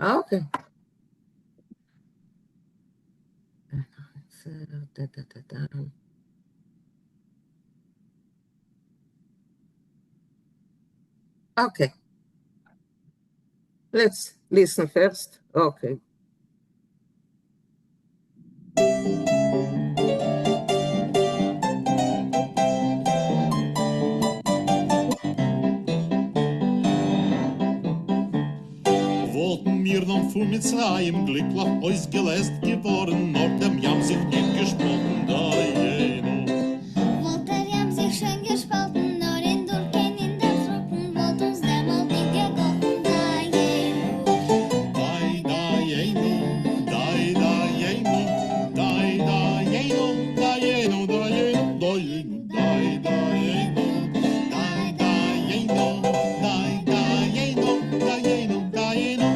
Okay. Okay. Let's listen first. Okay. Wollten wir dann von Mitzrayim glücklich ausgelässt geworden, nach dem Jam sich nicht gespalten, da jeno. Wollt der Jam sich schön gespalten, nur in Durken in der Truppen, wollt uns der mal nicht gegolten, da jeno. Dai, da jeno, dai, da jeno, dai, da jeno, da jeno, da jeno, da jeno, dai, da jeno, dai, da jeno, dai, da jeno, da jeno, da jeno.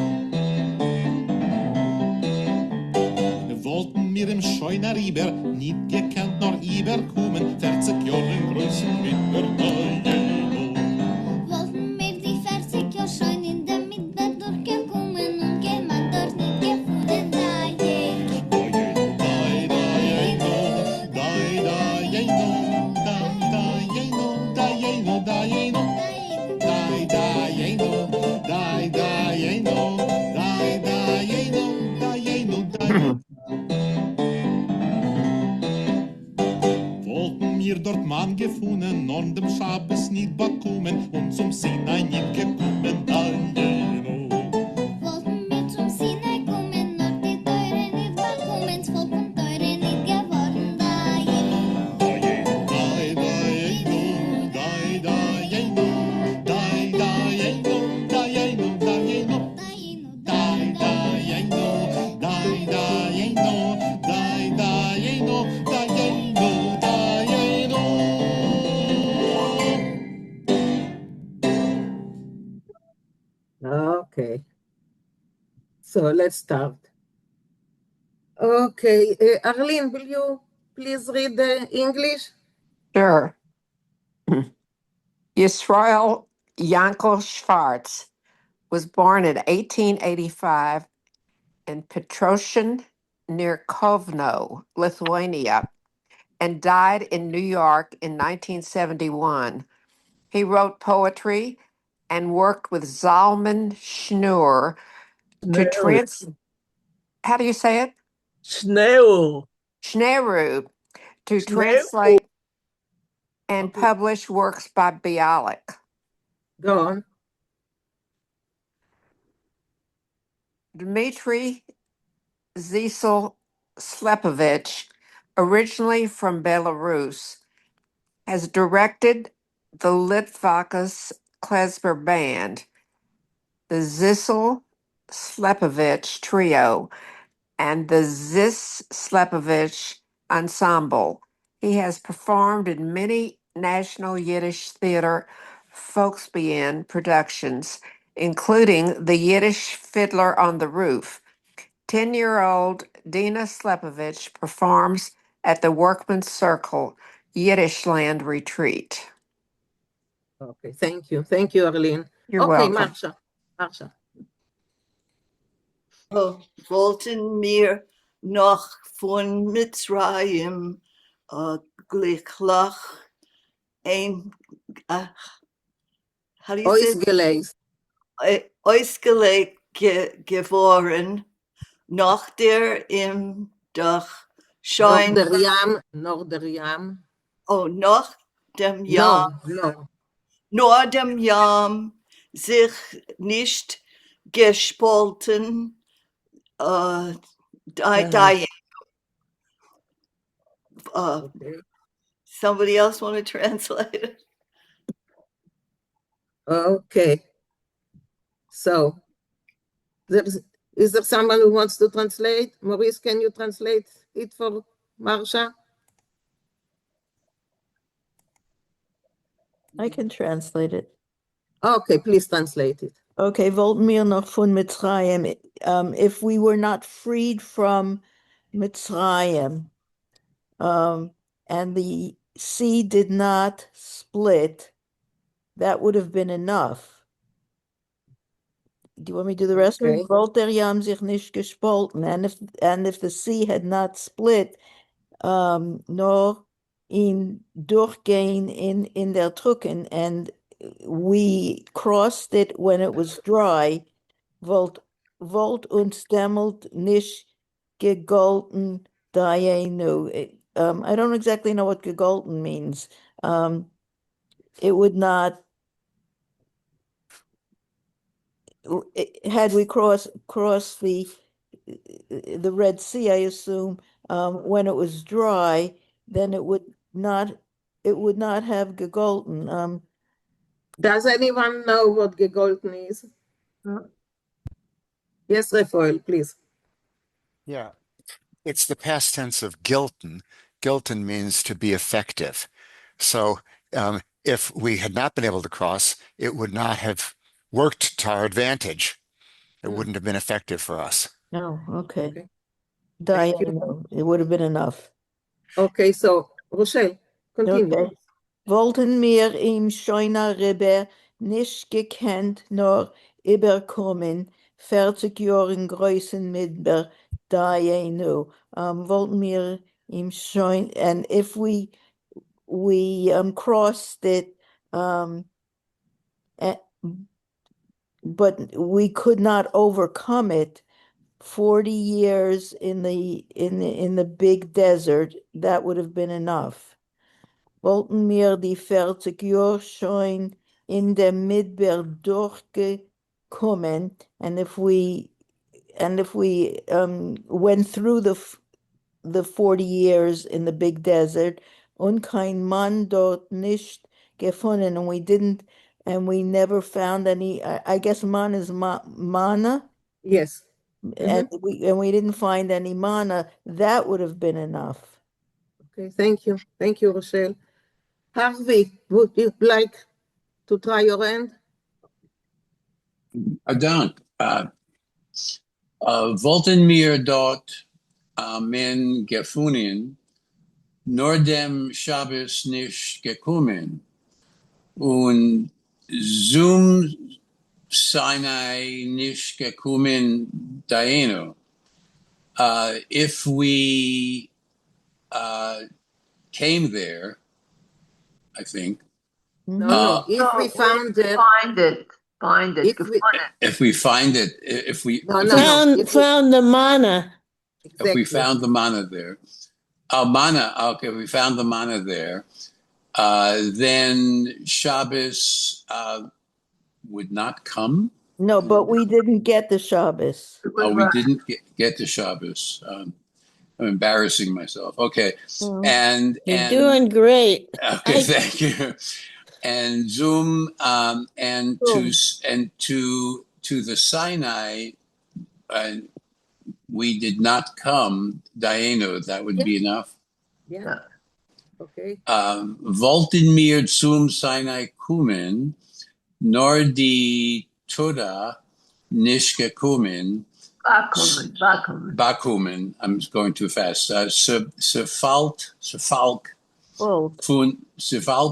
Wollten mir im Scheuner Iber nicht gekannt noch überkommen, 40 Jahre größen mit der Dajeno. Wollten mir die 40 Jahre schon in der Mitte durchgekommen und jemand dort nicht gefunden, da jeno. Dai, Dajeno, Dai, Dajeno, Dai, Dajeno, Dajeno, Dajeno, Dai, Dajeno, Dai, Dajeno, Dai, Dajeno, Dajeno, Dajeno. Wollten mir dort Mann gefunden, an dem Schabes nicht bekommen und zum Sinai nicht gekommen, Dajeno. Wollten wir zum Sinai kommen, nur die Teure nicht bekommen, das Volk und Teure nicht geworden, da jeno. Dai, Dajeno, Dai, Dajeno, Dai, Dajeno, Dajeno, Dajeno. Dai, Dajeno, Dai, Dajeno, Dai, Dajeno, Dajeno, Dajeno. Okay. So let's start. Okay. Arlene, will you please read the English? Sure. Yisrael Yankel Schwartz was born in 1885 in Petrosian near Kovno, Lithuania, and died in New York in 1971. He wrote poetry and worked with Zalman Schnur to how do you say it? Schnell. Schneru, to Schnell. translate and publish works by Bialik. Go on. Dmitry Zisel Slepovich, originally from Belarus, has directed the Litvakus klezmer band, the Zisel Slepovich Trio, and the Zis Slepovich Ensemble. He has performed in many national Yiddish theater Folksbiene productions, including The Yiddish Fiddler on the Roof. 10-year-old Dina Slepovich performs at the Workman's Circle Yiddish Land Retreat. Okay, thank you. Thank you, Arlene. You're Okay, welcome. Marsha. Wollten mir noch von Mitzrayim glücklich ein, how do you say? Ausgelegt geworden, nach der im Dach scheint. Norderiam. Oh, nach dem Jam. No. Nur dem Jam sich nicht gespalten, dying. Okay. Somebody else want to translate it? Okay. So, is there someone who wants to translate? Maurice, can you translate it for Marsha? I can translate it. Okay, please translate it. Okay, wollten wir noch von Mitzrayim. If we were not freed from Mitzrayim, and the sea did not split, that would have been enough. Do you want me to do the rest of Okay. it? Wollt der Yam sich nicht gespalten, and if the sea had not split, nor in durchgehen in der Trucken, and we crossed it when it was dry, wollt uns dämmelt nicht gegolten dayenu. I don't exactly know what gegolten means. It would not, had we crossed the Red Sea, I assume, when it was dry, then it would not have gegolten. Does anyone know what gegolten is? Yes, Raphael, please. Yeah, it's the past tense of gilten. Gilten means to be effective. So if we had not been able to cross, it would not have worked to our advantage. It wouldn't have been effective for us. No, okay. Okay. Thank you. Diana, it would have been enough. Okay, so Rochelle, continue. Okay. Wollten mir im schöner Ribber nicht gekannt, nur überkommen, 40 Jahren Größen mit Diana. Wollten mir im schön, and if we crossed it, but we could not overcome it. 40 years in the big desert, that would have been enough. Wollten mir die 40 Jahre schon in der Midbar durchgekommen, and if we went through the 40 years in the big desert, und kein Mann dort nicht gefunden, and we never found any. I guess man is mana. Yes. And we didn't find any mana, that would have been enough. Okay, thank you. Thank you, Rochelle. Harvey, would you like to try your hand? Dank. Wollten mir dort men gefunden, nur dem Shabbos nicht gekommen, und zum Sinai nicht gekommen daino. If we came there, I think. No. If we found it. Find it. If we find it, if we Found the mana. Exactly. if we found the mana there, mana. Okay, we found the mana there. Then Shabbos would not come. No, but we didn't get the Shabbos. We didn't get to Shabbos. I'm embarrassing myself. Okay, and doing great. Okay, thank you. And Zoom and to the Sinai, we did not come. Daeno, that would be enough. Yeah. Okay. Wollten mir zum Sinai kommen, nor die Torah nicht gekommen. Bakumen. I'm going too fast. Sefalk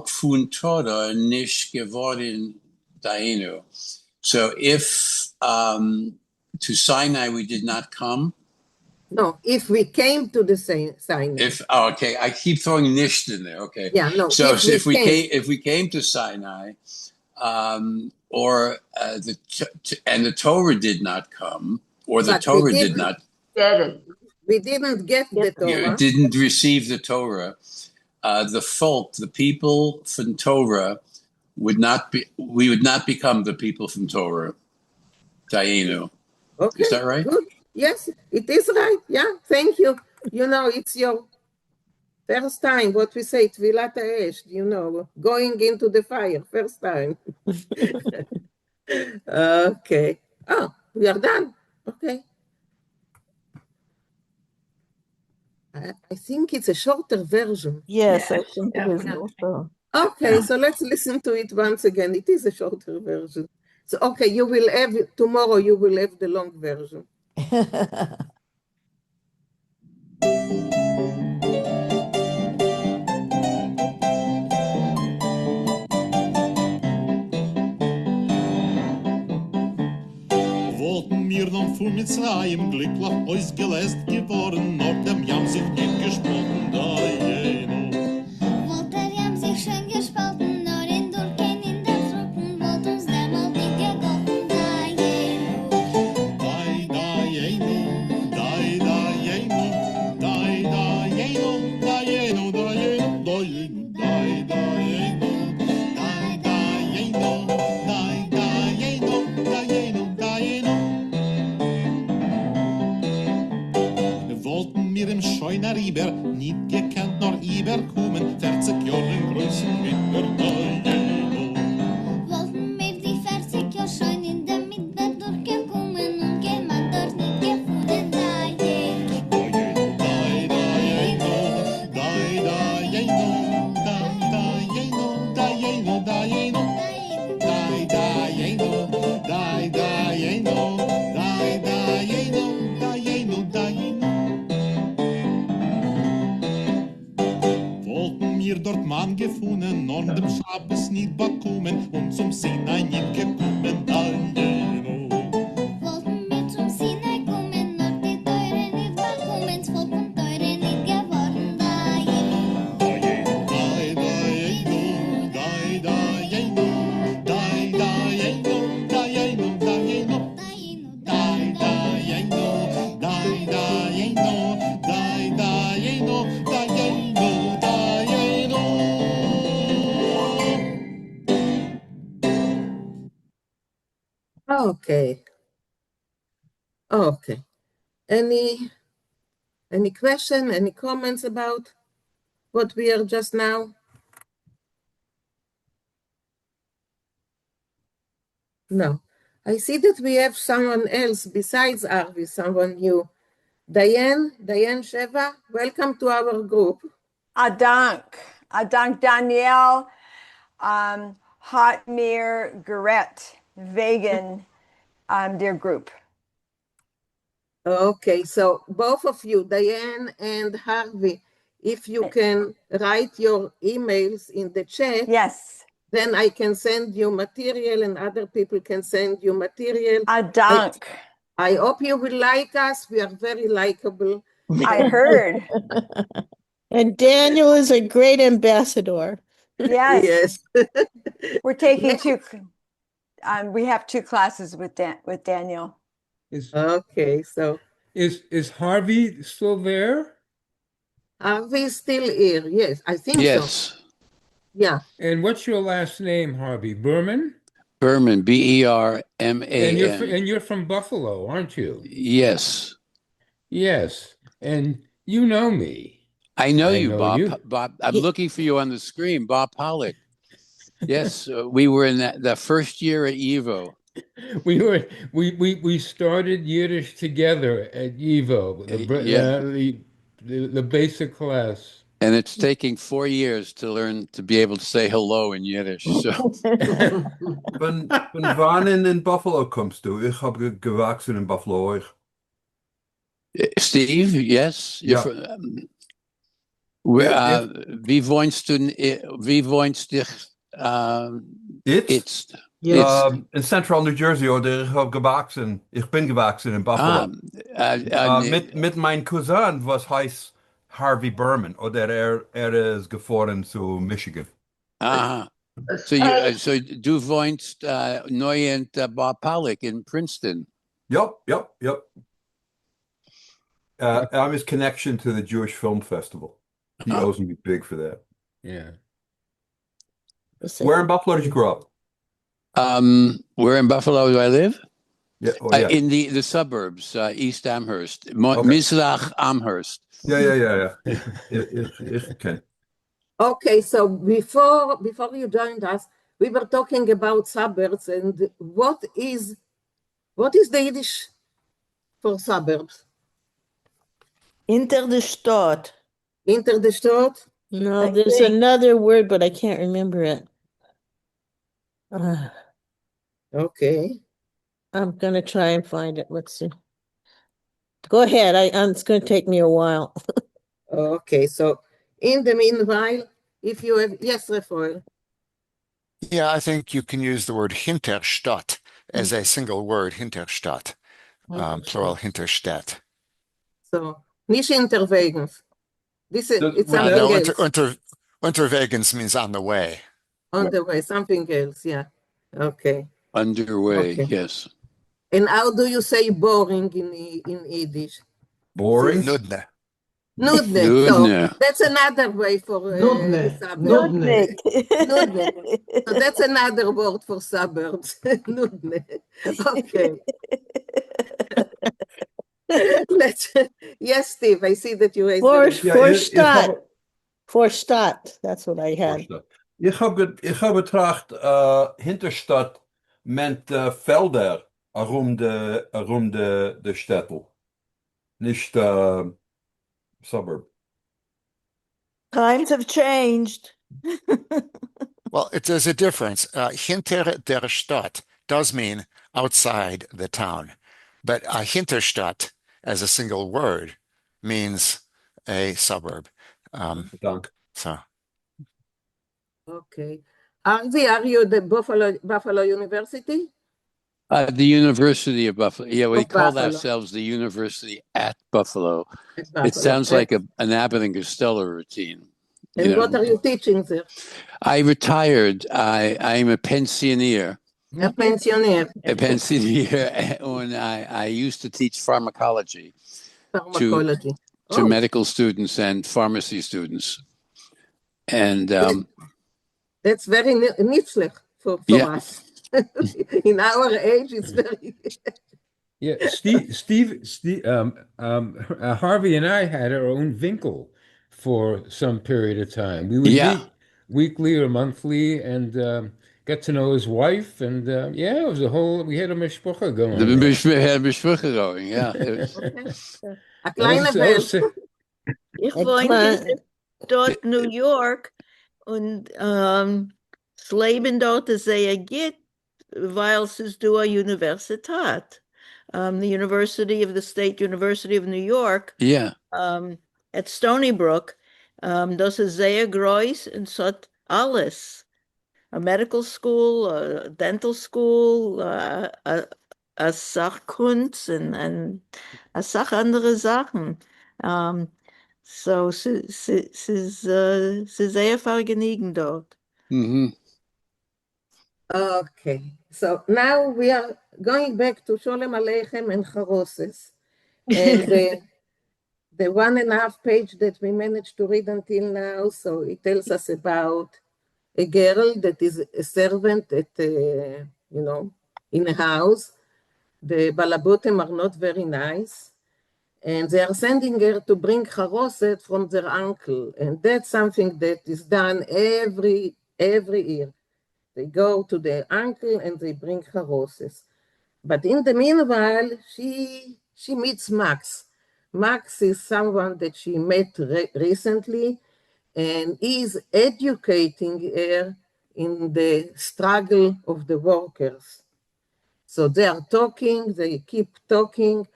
fun Torah nicht geworden daino. So if to Sinai we did not come. No, if we came to the Sinai. Okay, I keep throwing nisht in there. Okay. Yeah, no. So if we came to Sinai, or the Torah did not come, or the Torah did not get it. We didn't get the Torah. Didn't receive the Torah. The people from Torah we would not become the people from Torah. Dainu. Okay. Is that right? Good. Yes, it is right. Yeah, thank you. You know, it's your first time, what we say, Tvilat Ha'esh, going into the fire, first time. Okay. Oh, we are done. Okay. I think it's a shorter version. Yes, I think it is also. Okay, so let's listen to it once again. It is a shorter version. So, okay, tomorrow you will have the long version. mir dann von Mitzrayim glücklich ausgelässt geworden, nach dem Jam sich nicht gespalten, dayenu. Wollt der Jam sich schön gespalten, nur in Durchgehen in der Truppen, wollt uns der mal nicht gegossen, dayenu. Dayenu, dayenu, dayenu, dayenu, dayenu, dayenu, dayenu, wollten mir im Scheuner Iber nicht gekannt noch überkommen, 40 Jahre größen mit der Dayenu. Wollten mir die 40 Jahre schon in der Mitte durchgekommen und jemand dort nicht gefunden, dayenu. Dayenu, dayenu, dayenu, dayenu, dayenu, dayenu, dayenu, dayenu, dayenu, dayenu. Wollten mir dort Mann gefunden, norm dem Schabbes nicht bekommen und zum Sinai nicht gekommen, dayenu. Wollten wir zum Sinai kommen, nur die Teure nicht bekommen, das Volk von Teure nicht geworden, dayenu. Okay. Okay. Any question, any comments about what we are just now? No. I see that we have someone else besides Arvi, someone new. Diane Sheva, welcome to our group. Adank Danielle, Hotmir Garrett, Vegan, their group. Okay, so both of you, Diane and Harvey, if you can write your emails in the chat, Yes. then I can send you material and other people can send you material. Adank. I hope you will like us. We are very likable. I heard. And Daniel is a great ambassador. Yes. Yes. We're taking Next- two. We have two classes with Daniel. Okay, so Is Harvey still there? Harvey is still here. Yes, I think so. Yes. Yeah. And what's your last name, Harvey? Berman? Berman, Berman. And you're from Buffalo, aren't you? Yes. Yes. And you know me. I know you, know Bob. you. Bob, I'm looking for you on the screen, Bob Pollock. Yes, we were in the first year at Evo. We started Yiddish together at Evo, the basic class. And it's taking 4 years to learn to be able to say hello in Yiddish. So. Von wann in Buffalo kommst du? Ich habe gewachsen in Buffalo. Steve, yes? Ja. Wie wohnst dich? Jetzt? In Central New Jersey, oder ich habe gewachsen. Ich bin gewachsen in Buffalo. Mit meinem Cousin, was heißt Harvey Berman, oder er ist gefahren zu Michigan. Aha. So du wohnst neu in Bob Pollock in Princeton. Yep. I'm his connection to the Jewish Film Festival. He owes me big for that. Yeah. Where in Buffalo did you grow up? Where in Buffalo do I live? Yeah, yeah. In the suburbs, East Amherst, Mizrach Amherst. Yeah. Okay. Okay, so before you joined us, we were talking about suburbs and what is the Yiddish for suburbs? Inter de Stadt. Inter de Stadt? No, there's another word, but I can't remember it. Okay. I'm going to try and find it. Let's see. Go ahead. It's going to take me a while. Okay, so in the meanwhile, if you have, yes, Rafael. Yeah, I think you can use the word Hinterstadt as a single word, Hinterstadt. plural Hinterstadt. So, nicht Interwegens. This is, it's Would something No, else. Unterwegens means on the way. On the way, something else, yeah. Okay. Underway, Okay. yes. And how do you say boring in Yiddish? boring? Nudne. Nudne. So Nudne. that's another way for Nudne. suburbs. Nudne. Nudne. So that's another word for suburbs. Nudne. Okay. Let's, yes, Steve, I see that you raised For, the Ja, for ich Stadt. habe For Stadt. That's what I had. Ich habe betracht, Hinterstadt meant Felder around de Städtel, nicht suburb. Times have changed. Well, there's a difference. Hinter der Stadt does mean outside the town, but Hinterstadt as a single word means a suburb. Dank. So. Okay. Arzi, are you the Buffalo University? The University of Buffalo. Yeah, we Of called Buffalo. ourselves the University at Buffalo. At Buffalo. It sounds like an Abbott and Costello routine. And what are you teaching there? I retired. I'm a pensioner. A pensioner. A pensioner. When I used to teach pharmacology. Pharmacology. To medical students and pharmacy students. And that's very nützlich for us. In our age, it's very. Yeah, Harvey and I had our own Vinkl for some period of time. We would meet weekly or monthly and get to know his wife. And it was we had a mishpucha going. We had a mishpucha going, yeah. A kleine Welt. Ich wohnte dort New York und das Leben dort ist sehr gut, weil es ist durch Universität. The University of the State University of New York. Yeah. At Stony Brook. Das ist sehr groß und es hat alles. A medical school, a dental school, a Sachkunst and a Sach andere Sachen. So sie ist sehr vergnügend dort. Okay, so now we are going back to Sholem Aleichem and Charoses. And the 1.5 page that we managed to read until now, so it tells us about a girl that is a servant at, in a house. The Balabotem are not very nice. And they are sending her to bring charoset from their uncle. And that's something that is done every year. They go to their uncle and they bring charoses. But in the meanwhile, she meets Max. Max is someone that she met recently and is educating her in the struggle of the workers. So they are talking, they keep talking,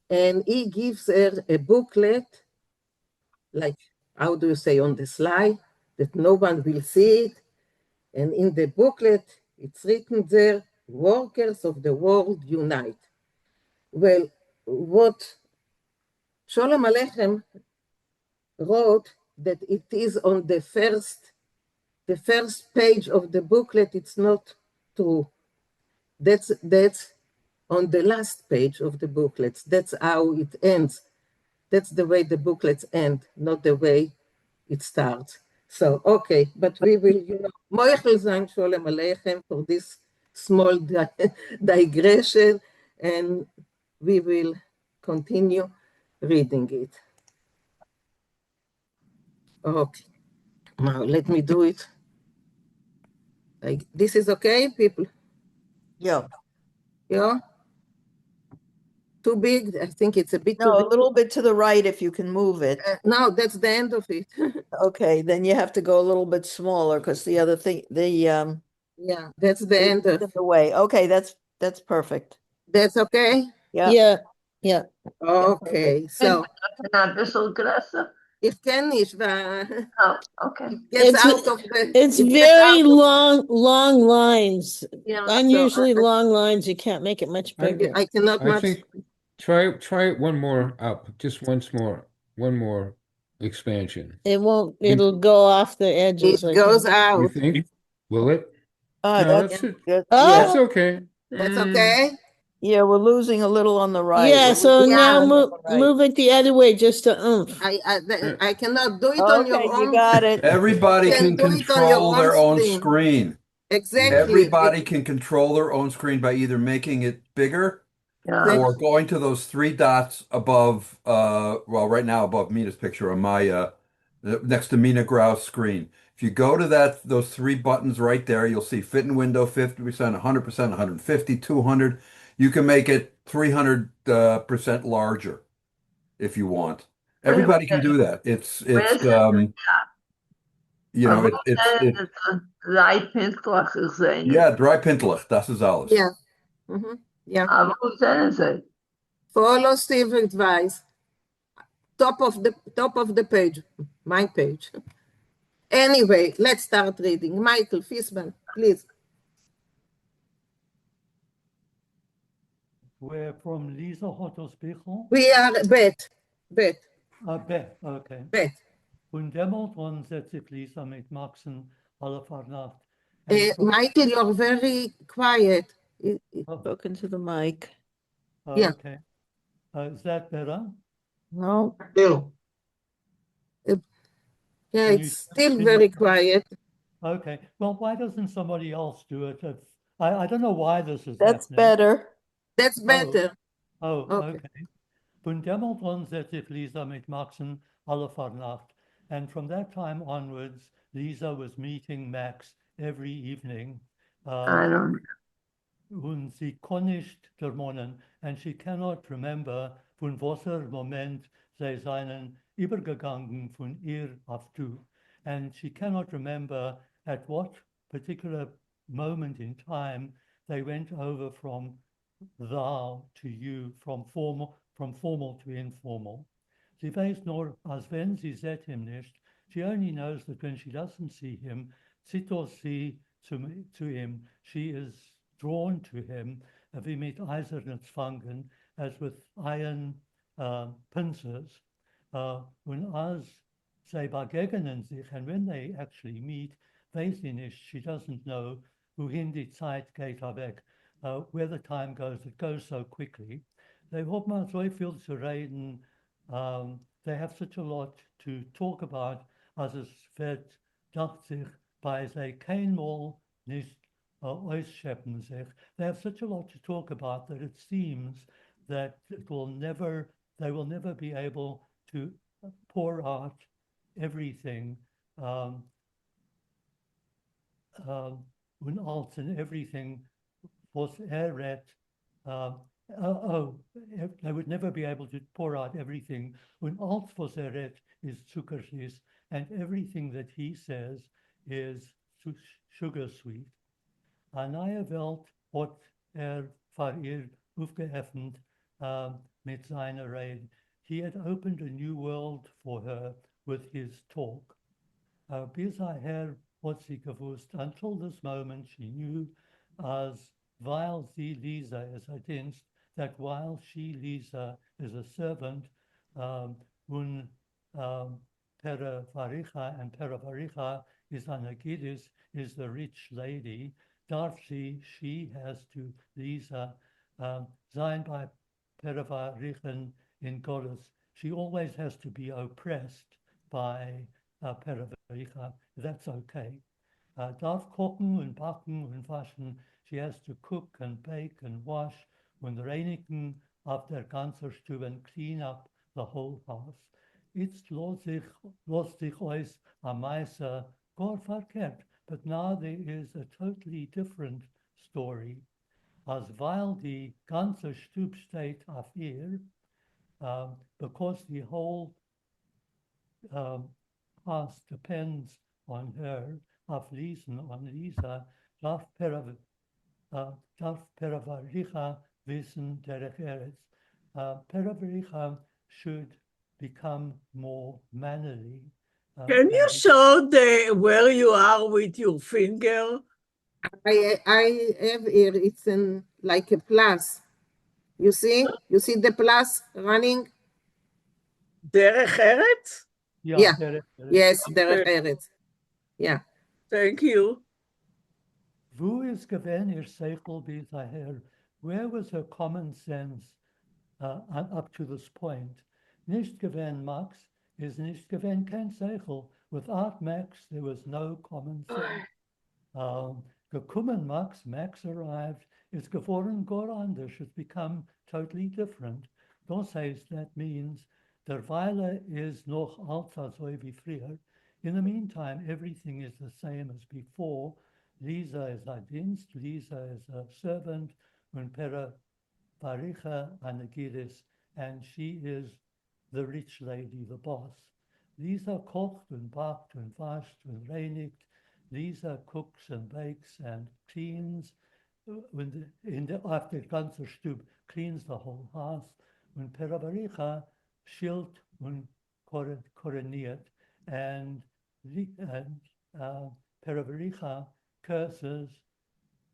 and he gives her a booklet, like, how do you say, on the slide, that no one will see it. And in the booklet, it's written there, Workers of the World Unite. Well, what Sholem Aleichem wrote, that it is on the first page of the booklet, it's not true. That's on the last page of the booklets. That's how it ends. That's the way the booklets end, not the way it starts. So, okay, but we will, Moichel sein Sholem Aleichem for this small digression, and we will continue reading it. Okay, now let me do it. This is okay, people? Yeah. Yeah? Too big? I think it's a bit too No, big. a little bit to the right if you can move it. No, that's the end of it. Okay, then you have to go a little bit smaller because the other thing, yeah, that's the end of the way. Okay, that's perfect. That's okay? Yeah. Okay, so Ein bisschen größer. ich kenne nicht, Oh, okay. It's very long lines. Yeah, Unusually long lines. You can't make it much bigger. I cannot I much. think Try it one more up, just one more expansion. It won't, it'll go off the edges. It goes You out. think? Will it? Oh, No, that's that's it. good. That's Oh, okay. That's Mm, okay? Yeah, we're losing a little on the right. yeah, We're so losing now on Yeah. the right. move it the other way, just a oomph. I cannot do it on your Okay, you own. got it. Everybody You can can do it on your control own their own screen. screen. Exactly. Everybody can control their own screen by either making it bigger Yeah. or going to those three dots above, well, right now above Mina's picture on my, next to Mina Grau's screen. If you go to those three buttons right there, you'll see fit in window 50%, 100%, 150, 200. You can make it 300% larger if you want. Everybody can do that. Where's You know, Wat zijn het rijpintelig zijn? ja, drijpintelig, dat is alles. Yeah. Yeah. Maar hoe zijn ze? Follow Steve advice. Top of the page. My page. Anyway, let's start reading. Michael Fisman, please. We're from Lisa Hotterspiegel. We are Bet. Bet, okay. Bet. Und dämmert setzt sich Lisa mit Maxen alle Nacht. Michael, you're very quiet. Spoke into the mic. Yeah. Okay. Is that better? No. Still. Yeah, it's still very quiet. Okay. Well, why doesn't somebody else do it? I don't know why this is That's happening. better. That's better. Oh, Okay. okay. Und dämmert setzt sich Lisa mit Maxen alle Nacht. And from that time onwards, Lisa was meeting Max every evening. I don't. Und sie kann nicht termonen, and she cannot remember von welcher Moment sie seien übergegangen von ihr auf du. And she cannot remember at what particular moment in time they went over from thou to you, from formal to informal. Sie weiß nur, als wenn sie sieht him nicht. She only knows that when she doesn't see him, zittert sie to him. She is drawn to him, wie mit eisernen Zwangen, as with iron pincers. Und als sie begegnen sich, and when they actually meet, weiß sie nicht, she doesn't know, wohin die Zeit geht weg, where the time goes, it goes so quickly. They haben mal so viel zu reden, they have such a lot to talk about, as es wird, dacht sich, bei sie keinmal nicht ausschöpfen sich. They have such a lot to talk about that it seems that they will never be able to pour out everything und alles and everything was read. They would never be able to pour out everything. Und alles was read is zuckersüß, and everything that he says is sugar sweet. Eine neue Welt hat für ihr aufgeöffnet mit seiner Rede. He had opened a new world for her with his talk. Bis daher hat sie gewusst, until this moment she knew, as while sie Lisa is a dienst, that while she Lisa is a servant, und Peravaricha, and Peravaricha is an Yiddish, is the rich lady. Darf she has to Lisa sein bei Peravarichen in Gottes. She always has to be oppressed by Peravaricha. That's okay. Darf kochen und backen und waschen. She has to cook and bake and wash und reinigen auf der ganzen Stube and clean up the whole house. It's los sich euch am Meister gar verkehrt. But now there is a totally different story. As while the ganze Stube steht auf ihr, because the whole house depends on her, auf Lisa, darf Peravaricha wissen derech Eretz. Peravaricha should become more mannerly. Can you show where you are with your finger? I have here, it's like a plus. You see the plus running? Derech Eretz? Yeah. Derech Eretz. Yes, Okay. Derech Eretz. Yeah. Thank you. Wo is gewesen ihr Seichel bis daher? Where was her common sense up to this point? Nicht gewesen Max is nicht gewesen kein Seichel. Without Max, there was no common sense. Gekommen Max arrived, it's geworden gar anders, it's become totally different. Das heißt, that means der Weile is noch alt so wie früher. In the meantime, everything is the same as before. Lisa is a Dienst, Lisa is a servant, und Pera Baricha Anagidis, and she is the rich lady, the boss. Lisa kocht und backt und wascht und reinigt. Lisa cooks and bakes and cleans. After ganze Stub cleans the whole house. Und Pera Baricha schilt und koroniert. And Pera Baricha curses,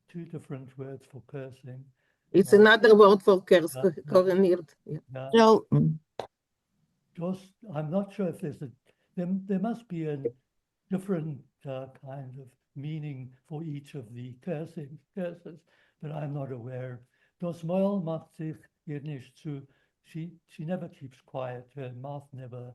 two different words for cursing. It's another word for curse, koroniert. Just, I'm not sure if there must be a different kind of meaning for each of the curses, but I'm not aware. Das Maul macht sich ihr nicht zu. She never keeps quiet. Her mouth never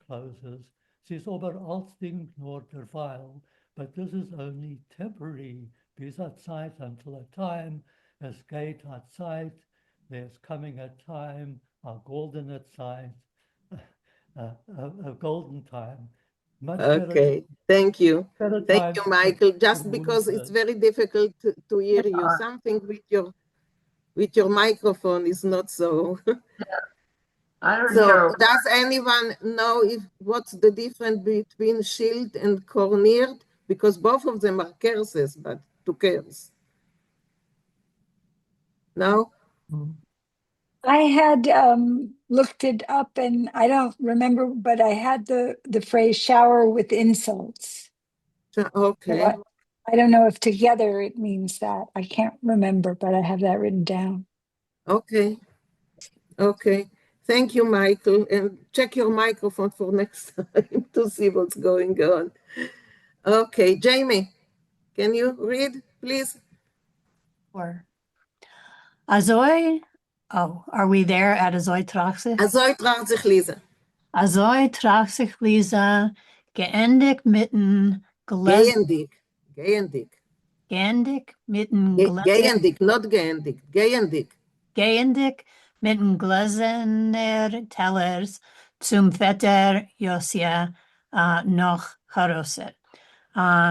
closes. Sie ist aber als Ding nur derweil, but this is only temporary. Bis a Zeit, until a time, es geht a Zeit, there's coming a time, a golden Zeit, a golden time. Much Okay, thank you. better Thank you, Michael. Just because winter. it's very difficult to hear you. Something with your microphone is not so. I don't So hear. does anyone know what's the difference between shield and korniert? Because both of them are curses, but to curse. No? I had looked it up and I don't remember, but I had the phrase shower with insults. Okay. So I don't know if together it means that. I can't remember, but I have that written down. Okay. Okay. Thank you, Michael. And check your microphone for next time to see what's going on. Okay, Jamie, can you read, please? Sure. Azoi, are we there at Azoi tracht sich? Azoi tracht sich Lisa. Azoi tracht sich Lisa, geendigt mitten Geendig. Geendigt mitten Geendig, not geendig. Geendig. Geendigt mitten gläserner Tellers zum Vetter Josia noch Haroset.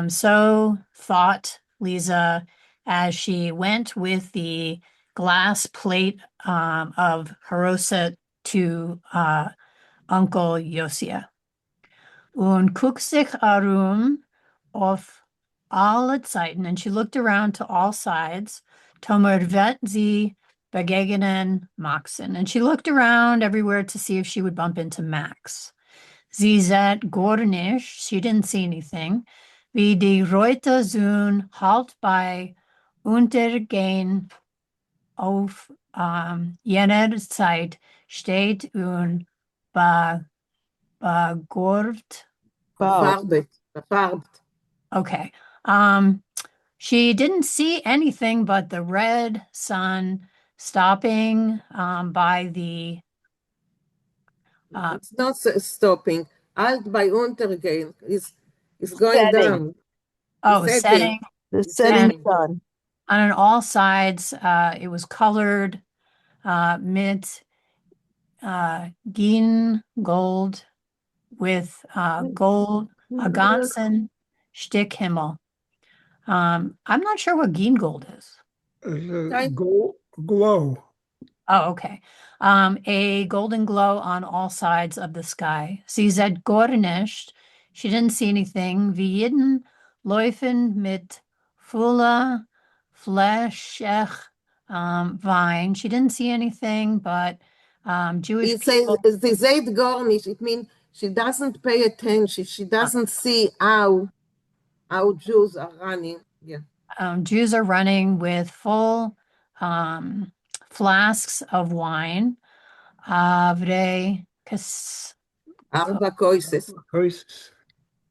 So thought Lisa as she went with the glass plate of Haroset to Uncle Josia. Und guckt sich auf alle Seiten, and she looked around to all sides. Tomer vet sie begegnen Maxen, and she looked around everywhere to see if she would bump into Max. Sie sat gornish, she didn't see anything. Wie die Reuter Sohn halt bei Untergehen auf jener Zeit steht und begorbt. Farbt. Okay. She didn't see anything but the red sun stopping by the. It's not stopping. Alt by Untergehen is going setting. down. Setting. The setting sun. On all sides, it was colored mit green gold with gold, a ganzen Stück Himmel. I'm not sure what green gold is. Glow. Oh, okay. A golden glow on all sides of the sky. Sie sah gar nicht. She didn't see anything. Wie jeden laufen mit voller Fleischech Wein. She didn't see anything but Jewish people. They said garnish. It means she doesn't pay attention. She doesn't see how Jews are running. Yeah. Jews are running with flasks of wine. Avrei Arba koises.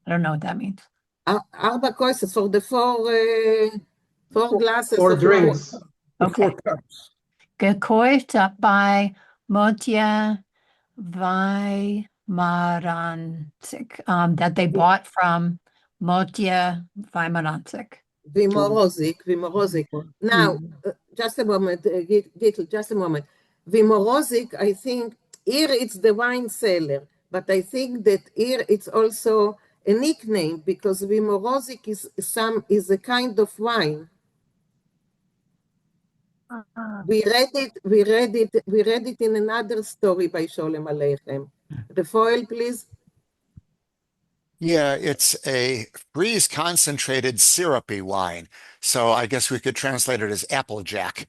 I don't know what that means. Arba koises for the four glasses Four of drinks. wine. Okay. 4 cups. Gekocht by Motya Weimaranczyk, that they bought from Motya Weimaranczyk. Vimorozik. Now, just a moment, Gittel, just a moment. Vimorozik, I think, here it's the wine cellar, but I think that here it's also a nickname because Vimorozik is a kind of wine. We read it in another story by Sholem Aleichem. The foil, please. Yeah, it's a freeze concentrated syrupy wine. So I guess we could translate it as Applejack.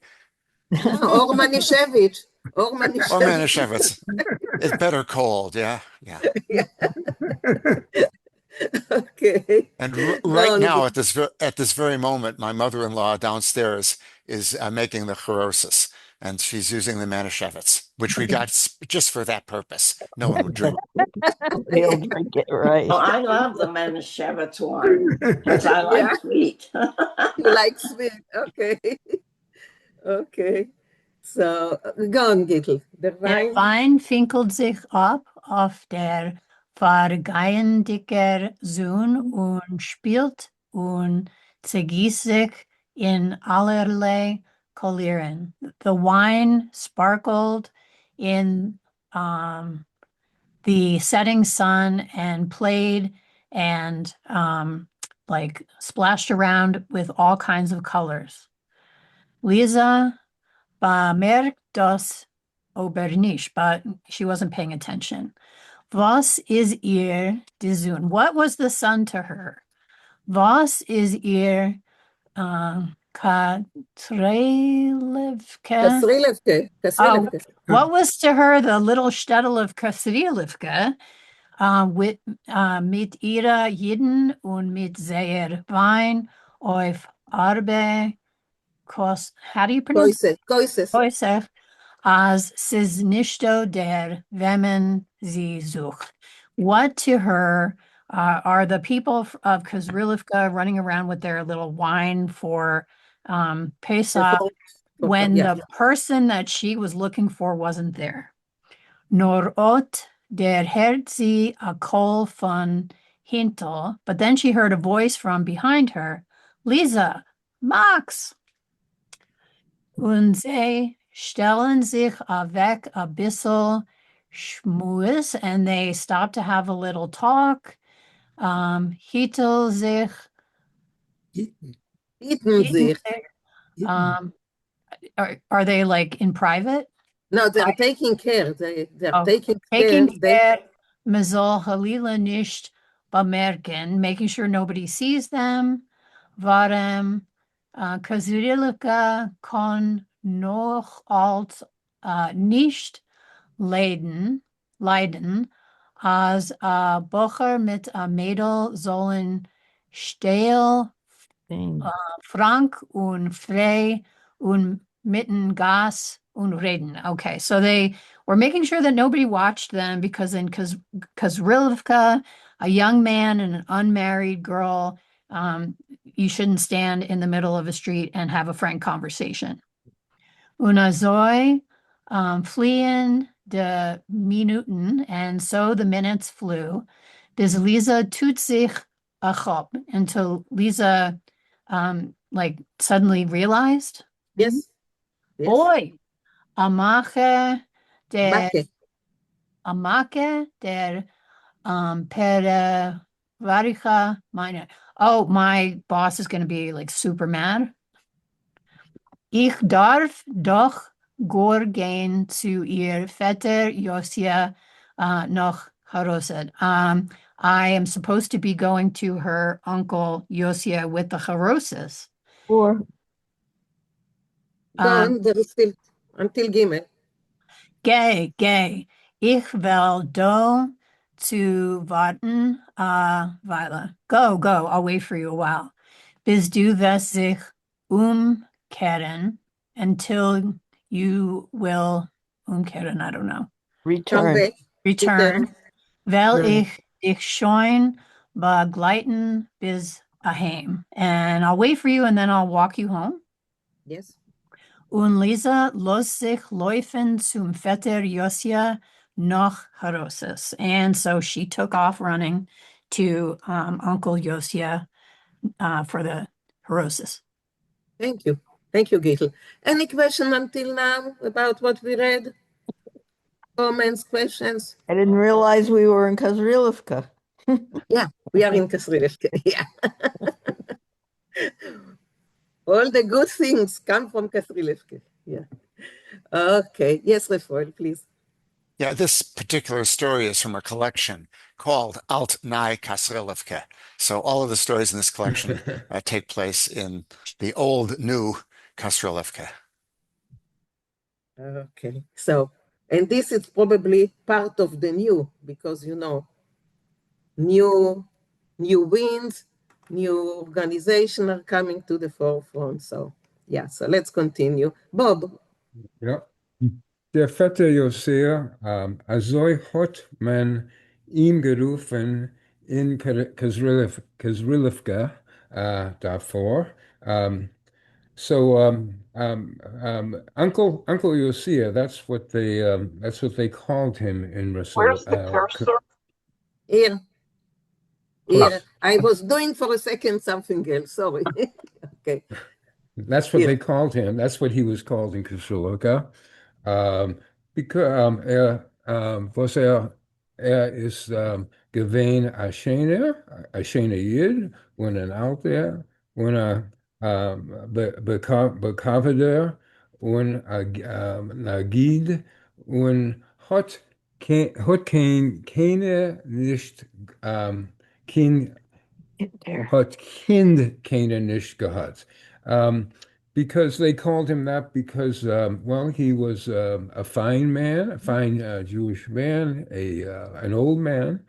Or Manischewitz. Or Or Manischewitz. It's better cold, yeah. Okay. And right now, at this very moment, my mother-in-law downstairs is making the charosis, and she's using the Manischewitz, which we got just for that purpose. No one would drink. They'll drink it, right? Well, I love the Manischewitz wine because I like sweet. You like sweet, okay. Okay. So, go on, Gittel. Der Wein finkelt sich ab auf der vergeihendiger Sohn und spielt und zergießt sich in allerlei Collieren. The wine sparkled in the setting sun and played and like splashed around with all kinds of colors. Lisa bemerkt das aber nicht, but she wasn't paying attention. Was ist ihr die Sonne? What was the sun to her? Was ist ihr Kasrilevke. What was to her the little shtetl of Kasrilevke mit ihrer Jiden und mit sehr Wein auf Arbe how do you pronounce it? Koisech. As siz nishto der Vemen sie sucht. What to her are the people of Kazrilivka running around with their little wine for Pesach when the person that she was looking for wasn't there? Norot der hört sie a call von hintel, but then she heard a voice from behind her. Lisa, Max. Und sie stellen sich weg a bissel schmues, and they stop to have a little talk. Hitel sich. Are they like in private? No, they're taking care. They're taking care. Mezol halila nicht bemerken, making sure nobody sees them. Varem Kazrilika kon noch als nicht leiden, als Bocher mit a Mädel sollen steil, frank und frei und mitten Gas und reden. Okay, so they were making sure that nobody watched them because Kazrilivka, a young man and an unmarried girl, you shouldn't stand in the middle of a street and have a frank conversation. Unazoi fliehen de Minuten, and so the minutes flew. Bis Lisa tut sich achop, until Lisa like suddenly realized. Yes. Boy, Amake der per Varicha meine. Oh, my boss is going to be like super mad. Ich darf doch gehen zu ihr Vetter Josia noch Haroset. I am supposed to be going to her uncle Josia with the Haroses. Or there is still until Gimel. Gay. Ich will do zu warten Weile. Go. I'll wait for you a while. Bis du wirst sich umkehren until you will umkehren, I don't know. Come Return. back. Return. Weil Right. ich dich schon begleiten bis daheim. And I'll wait for you and then I'll walk you home. Yes. Und Lisa los sich laufen zum Vetter Josia noch Haroses. And so she took off running to Uncle Josia for the Haroses. Thank you. Thank you, Gitl. Any question until now about what we read? Comments, questions? I didn't realize we were in Kazrilivka. Yeah, we are in Kasrilivka. Yeah. All the good things come from Kasrilivka. Yeah. Okay. Yes, Refoil, please. Yeah, this particular story is from a collection called Alt Nai Kasrilivka. So all of the stories in this collection take place in the old, new Kasrilivka. Okay. So, and this is probably part of the new, because, new winds, new organization are coming to the forefront. So, yeah, so let's continue. Bob. Ja. Der Vetter Josea, azoi hat man ihm gerufen in Kazrilivka davor. Uncle Josiah, that's what they called him in Where's Russell. the cursor? Here. Close. I was doing for a second something else. Sorry. Okay. That's what they called him. That's what he was called in Kazrilivka. Because was ist gewesen Ashena Yid, when an out there, when bekavader, when Nagid, when hat keine nicht kein hat Kind keine nicht gehabt. Because they called him that because, well, he was a fine man, a fine Jewish man, an old man,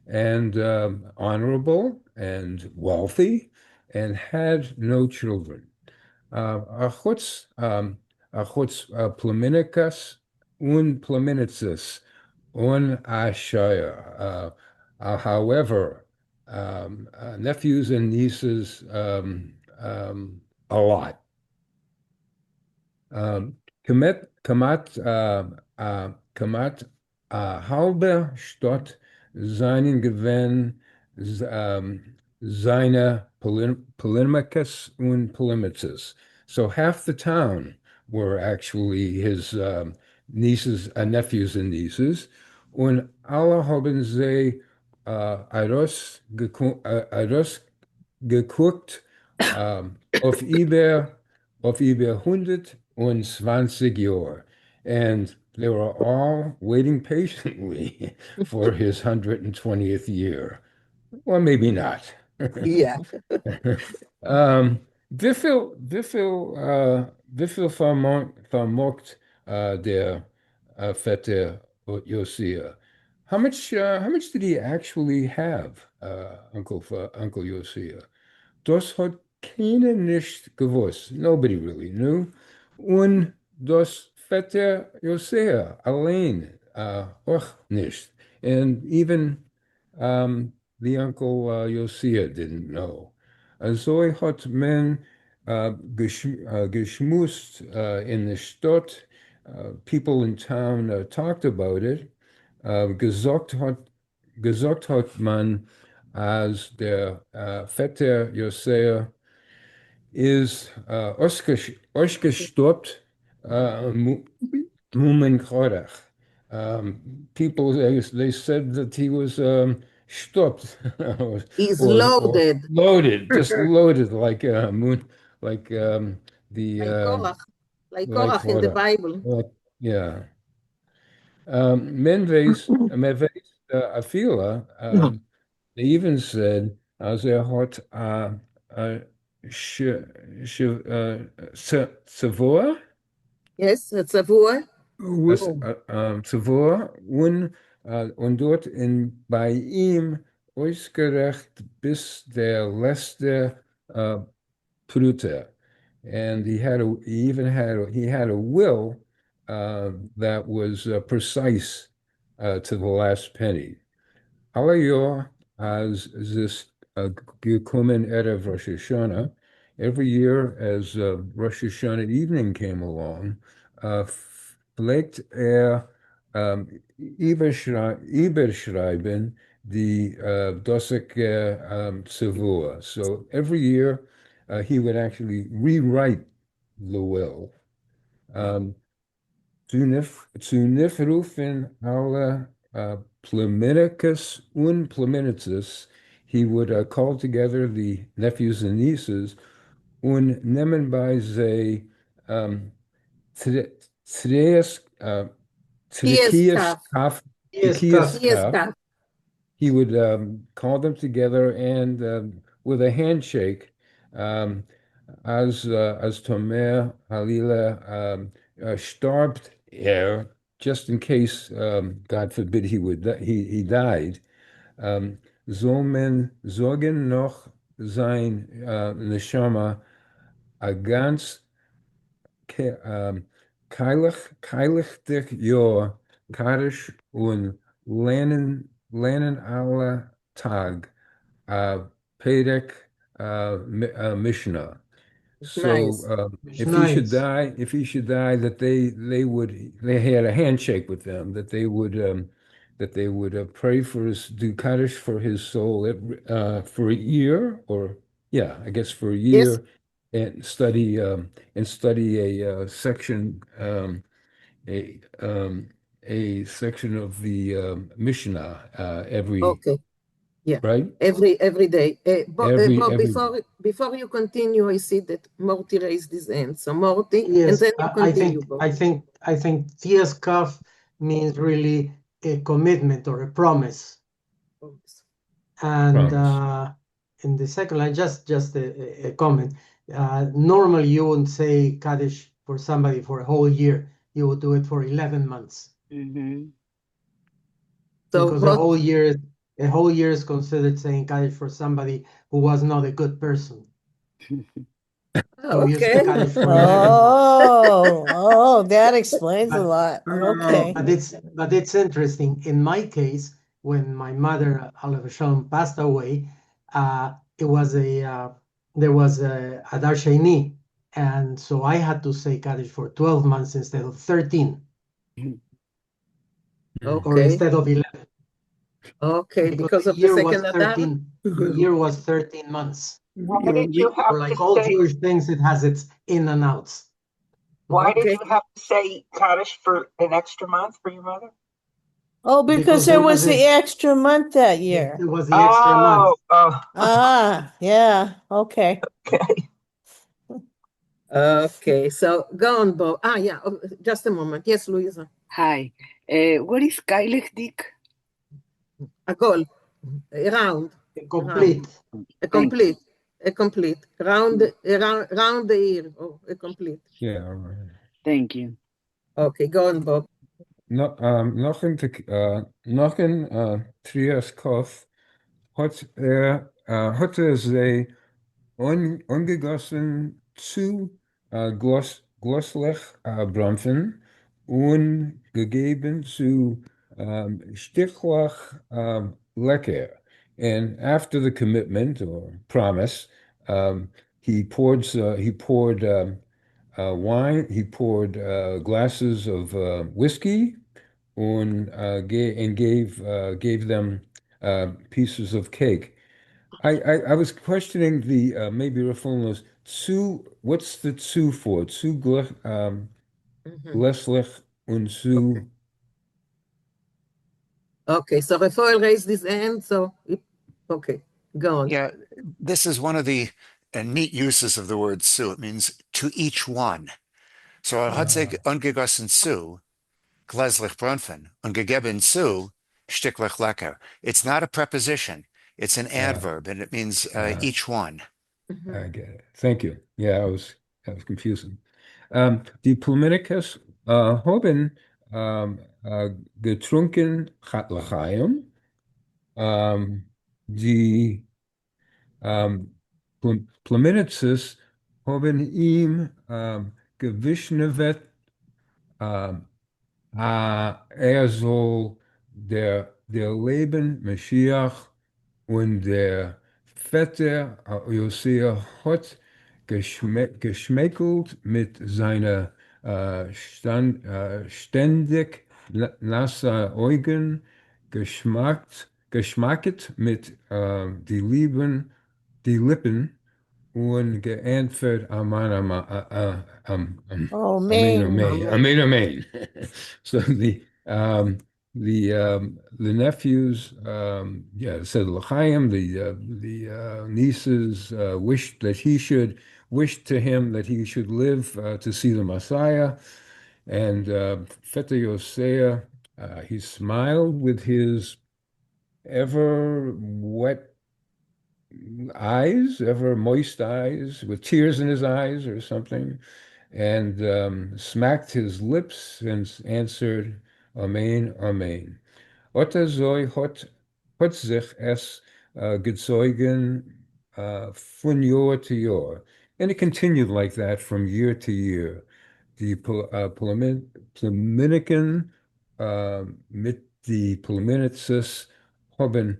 and honorable and wealthy, and had no children. Achutz Plaminikas un Plaminitsis un Ashaya. However, nephews and nieces a lot. Kamat halbe Stadt seinen Gewinn seine Polemicus und Polemices. So half the town were actually his nieces, nephews and nieces. Und alle haben sie Aros geguckt auf über 120 Jahre. And they were all waiting patiently for his 120th year. Or maybe not. Yeah. Wie viel vermogt der Vetter Josiah? How much did he actually have, Uncle Josiah? Das hat keiner nicht gewusst. Nobody really knew. Und das Vetter Josiah allein auch nicht. And even the Uncle Josiah didn't know. So hat man geschmust in the Stadt. People in town talked about it. Gesagt hat man, als der Vetter Josiah is ausgestoppt Mumenkorach. People, they said that he was stopped. He's or loaded. Loaded, just loaded like like the like Korach in the Korach. Bible. Yeah. Men wees Afila, they even said, as a hot Savoy? Yes, it's a war. Savoy, und dort bei ihm ausgerecht bis der letzte Prüter. And he had a will that was precise to the last penny. Alle Jahr has this gekommen Erev Rosh Hashanah. Every year, as Rosh Hashanah evening came along, pflegt überschreiben the Dosek Savua. So every year, he would actually rewrite the will. Zu Nifrufen alle Pleminicus und Pleminitus, he would call together the nephews and nieces und nehmen bei sie Treas Tieskaf. Kaf. He would call them together and with a handshake, as Tomer Halila starbt just in case, God forbid, he died. Soll man sorgen noch sein Neshama a ganz keilig dich Jahr Kaddish und lernen alle Tag Pedek Mishnah. So if he should die, that they had a handshake with them, that they would pray for his do Kaddish for his soul for a year, or I guess for a year, and study a section a section of the Mishnah every right every day. Every Before you continue, I see that Morty raised his hand. So Morty, yes, and then you continue. I think Tieskaf means really a commitment or a promise. And in the second line, just a comment. Normally, you wouldn't say Kaddish for somebody for a whole year. You would do it for 11 months. Because a whole year is considered saying Kaddish for somebody who was not a good person. So you say Kaddish for 11 months. Oh, that explains a lot. Okay. But it's interesting. In my case, when my mother, Alav Shalom, passed away, there was a Adar Sheni, and so I had to say Kaddish for 12 months instead of 13. Or instead of 11. Okay, because of the second Adar? The year was 13 months. Why did you have Like to all say, Jewish things, it has its in and outs. why did you have to say Kaddish for an extra month for your mother? Oh, because there was the extra month that year. It was the extra month. Yeah. Okay. Okay, so go on, Bo. Just a moment. Yes, Louisa. Hi. What is Keilig Dik? A goal. Round. Complete. A complete. Round the ear. Oh, a complete. Yeah, all right. Thank you. Okay, go on, Bob. Noch in Trias Kof hat sie ungegossen zu Glosslich Brampfen und gegeben zu Stichlach Lecker. And after the commitment or promise, he poured wine, he poured glasses of whiskey and gave them pieces of cake. I was questioning the maybe Rafal knows what's the zu for? Zu Gleslich und zu. Okay, so Rafael raised his hand, so okay, go on. Yeah, this is one of the neat uses of the word su. It means to each one. So hat sie ungegossen zu, gleslich brunfen, und gegeben zu, sticklich lecker. It's not a preposition. It's an adverb, and it means each one. I get it. Thank you. Yeah, that was confusing. Die Pluminicus haben getrunken L'chaim. Die Pluminicus haben ihm gewischnevet ähm, er soll der Leben Mashiach und der Vetter Josea hat geschmäckelt mit seiner ständig nasser Augen, geschmackt mit die Lippen und geantwortet Amen, Amen, Oh, Amen, man. Amen, Amen, Amen. So the nephews, yeah, said l'chaim. The nieces wished to him that he should live to see the Messiah, and Feta Yosea, he smiled with his ever wet eyes, ever moist eyes, with tears in his eyes or something, and smacked his lips and answered, Amen, Amen. Otazoi hot sich es gezeugen von Jahr to year. And it continued like that from year to year. Die Plaminiken mit die Plaminitzus haben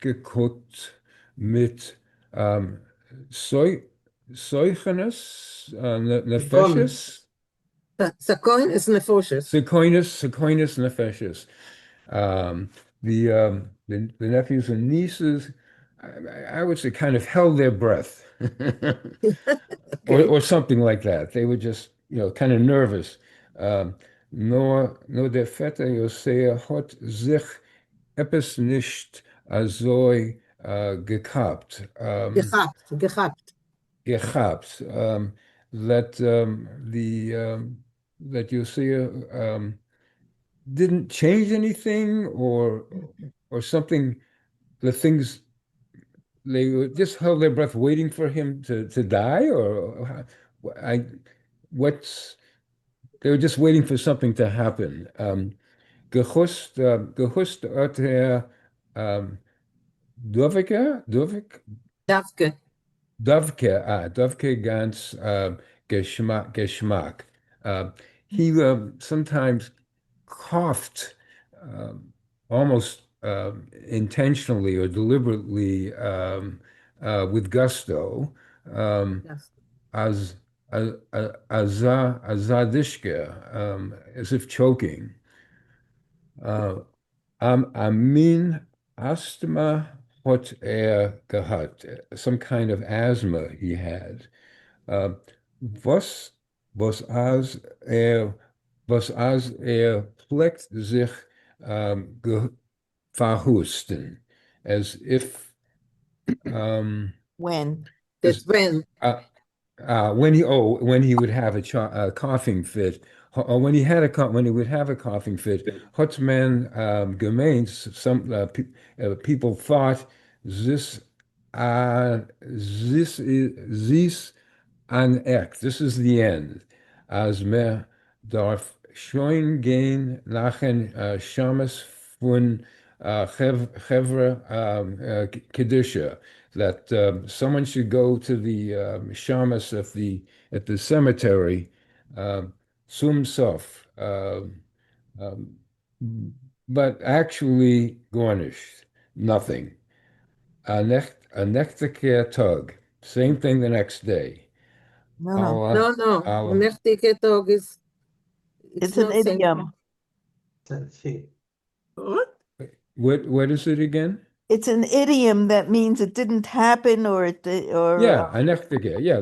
geguckt mit Seuchenes, Nefeshes. Sakoin is nefoshes. Sequoias nefeshes. The nephews and nieces, I would say, kind of held their breath, or something like that. They were just, kind of nervous. Nur der Vetter Josea hat sich etwas nicht gehabt. Gehabt. Gehabt. That that Josea didn't change anything, or something. The things, they just held their breath waiting for him to die, or I what's they were just waiting for something to happen. Gehust hat Davke. Dovke ganz Geschmack. He sometimes coughed almost intentionally or deliberately with gusto, Yes. as azadishke, as if choking. Amin asthma hat gehabt, some kind of asthma he had. Uh, was was as was as plekt sich verhusten, as if When? That's when. When he would have a coughing fit, or when he would have a coughing fit, Hotzman gemeint, some people thought this an echt. This is the end. As me darf schon gehen nachen Shamas von Chevra Kedusha, that someone should go to the shamas at the cemetery, Sum Sof, um, but actually garnished, nothing. A nechtike tug, same thing the next day. No. No. Nechtike tog is It's an idiom. What is it again? It's an idiom that means it didn't happen, or Yeah, anechtike. Yeah.